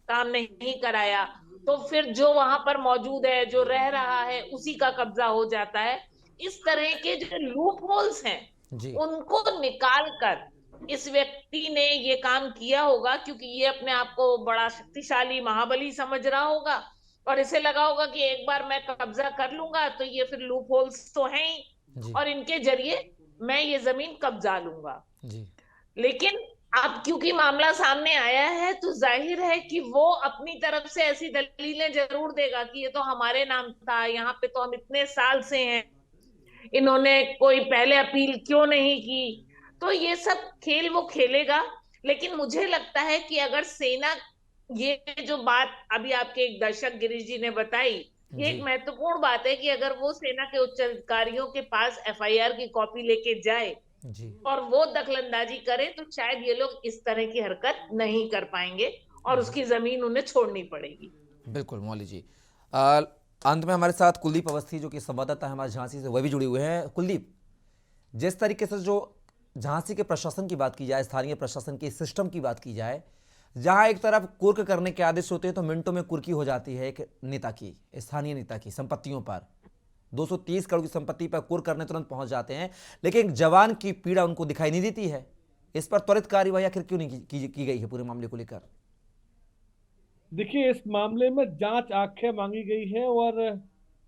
काम नहीं कराया, तो फिर जो वहां पर मौजूद है, जो रह रहा है, उसी का कब्जा हो जाता है। इस तरह के जो लूप होल्स हैं उनको निकाल कर इस व्यक्ति ने ये काम किया होगा, क्योंकि ये अपने आप को बड़ा शक्तिशाली महाबली समझ रहा होगा और इसे लगा होगा कि एक बार मैं कब्जा कर लूंगा तो ये फिर लूप होल्स तो हैं ही और इनके जरिए मैं ये जमीन कब्जा लूंगा। लेकिन अब क्योंकि मामला सामने आया है तो जाहिर है कि वो अपनी तरफ से ऐसी दलीलें जरूर देगा कि ये तो हमारे नाम था, यहाँ पे तो हम इतने साल से हैं, इन्होंने कोई पहले अपील क्यों नहीं की। तो ये सब खेल वो खेलेगा। लेकिन मुझे लगता है कि अगर सेना, ये जो बात अभी आपके एक दर्शक गिरीश जी ने बताई, ये एक महत्वपूर्ण बात है कि अगर वो सेना के उच्च अधिकारियों के पास एफआईआर की कॉपी लेके जाए और वो दखलंदाजी करे तो शायद ये लोग इस तरह की हरकत नहीं कर पाएंगे और उसकी जमीन उन्हें छोड़नी पड़ेगी। बिल्कुल मौली जी। अंत में हमारे साथ कुलदीप अवस्थी जो कि संवाददाता है हमारे झांसी से, वह भी जुड़े हुए हैं। कुलदीप, जिस तरीके से जो झांसी के प्रशासन की बात की जाए, स्थानीय प्रशासन के सिस्टम की बात की जाए, जहां एक तरफ कुर्क करने के आदेश होते हैं तो मिनटों में कुर्की हो जाती है एक नेता की, स्थानीय नेता की संपत्तियों पर 230 करोड़ की संपत्ति पर कुर्क करने तुरंत पहुंच जाते हैं, लेकिन जवान की पीड़ा उनको दिखाई नहीं देती है। इस पर त्वरित कार्रवाई आखिर क्यों नहीं की गई है पूरे मामले को लेकर? देखिए, इस मामले में जांच आंखें मांगी गई है और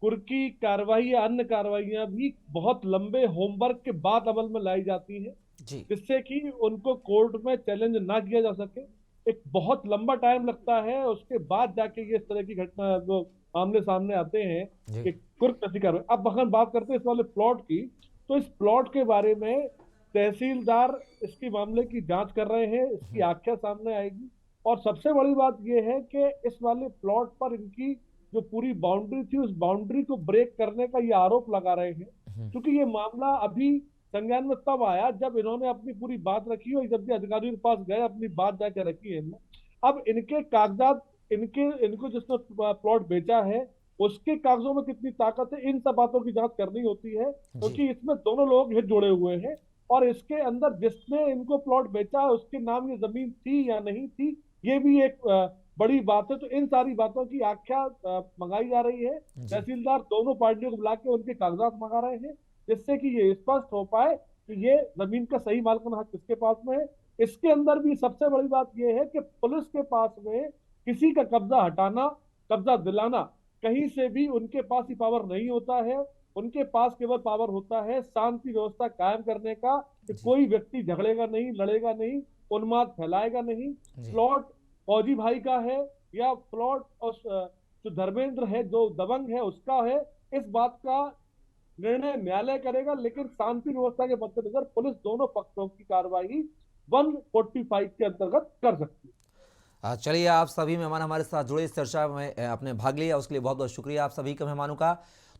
कुर्की कार्रवाई या अन्य कार्रवाइयां भी बहुत लंबे होमवर्क के बाद अमल में लाई जाती है, जिससे कि उनको कोर्ट में चैलेंज ना किया जा सके। एक बहुत लंबा टाइम लगता है, उसके बाद जाके ये इस तरह की घटना जो मामले सामने आते हैं कि कुर्क कैसी कार्रवाई। अब अगर बात करते हैं इस वाले प्लॉट की, तो इस प्लॉट के बारे में तहसीलदार इसकी मामले की जांच कर रहे हैं, इसकी आख्या सामने आएगी। और सबसे बड़ी बात यह है कि इस वाले प्लॉट पर इनकी जो पूरी बाउंड्री थी, उस बाउंड्री को ब्रेक करने का ये आरोप लगा रहे हैं, क्योंकि ये मामला अभी संज्ञान में तब आया जब इन्होंने अपनी पूरी बात रखी और जब भी अधिकारियों के पास गए अपनी बात जाके रखी है इन्होंने। अब इनके कागजात, इनको जिसने प्लॉट बेचा है उसके कागजों में कितनी ताकत है, इन सब बातों की जांच करनी होती है, क्योंकि इसमें दोनों लोग हित जुड़े हुए हैं। और इसके अंदर जिसने इनको प्लॉट बेचा है उसके नाम ये जमीन थी या नहीं थी, ये भी एक बड़ी बात है। तो इन सारी बातों की आख्या मंगाई जा रही है। तहसीलदार दोनों पार्टियों को बुला के उनके कागजात मंगा रहे हैं, जिससे कि ये स्पष्ट हो पाए कि ये जमीन का सही मालिकाना हक किसके पास में है। इसके अंदर भी सबसे बड़ी बात यह है कि पुलिस के पास में किसी का कब्जा हटाना, कब्जा दिलाना, कहीं से भी उनके पास ही पावर नहीं होता है। उनके पास केवल पावर होता है शांति व्यवस्था कायम करने का, कि कोई व्यक्ति झगड़ेगा नहीं, लड़ेगा नहीं, उन्माद फैलाएगा नहीं। प्लॉट फौजी भाई का है या प्लॉट जो धर्मेंद्र है, जो दबंग है, उसका है, इस बात का निर्णय न्यायालय करेगा। लेकिन शांति व्यवस्था के मद्देनजर पुलिस दोनों पक्षों की कार्रवाई 145 के अंतर्गत कर सकती है। चलिए, आप सभी मेहमान हमारे साथ जुड़े, इस चर्चा में आपने भाग लिया, उसके लिए बहुत बहुत शुक्रिया आप सभी के मेहमानों का।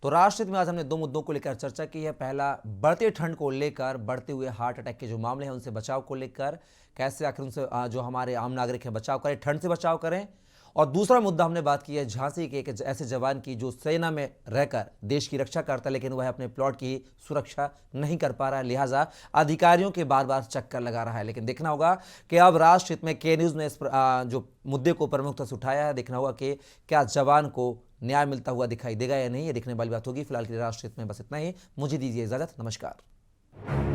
तो राष्ट्रहित में आज हमने दो मुद्दों को लेकर चर्चा की है। पहला, बढ़ते ठंड को लेकर, बढ़ते हुए हार्ट अटैक के जो मामले हैं उनसे बचाव को लेकर, कैसे आखिर उनसे जो हमारे आम नागरिक हैं बचाव करें, ठंड से बचाव करें। और दूसरा मुद्दा हमने बात की है झांसी के एक ऐसे जवान की जो सेना में रहकर देश की रक्षा करता है, लेकिन वह अपने प्लॉट की सुरक्षा नहीं कर पा रहा है, लिहाजा अधिकारियों के बार बार चक्कर लगा रहा है। लेकिन देखना होगा कि अब राष्ट्रहित में के न्यूज़ ने इस जो मुद्दे को प्रमुखता से उठाया है, देखना होगा कि क्या जवान को न्याय मिलता हुआ दिखाई देगा या नहीं, ये देखने वाली बात होगी। फिलहाल के लिए राष्ट्रहित में बस इतना ही। मुझे दीजिए इजाजत, नमस्कार।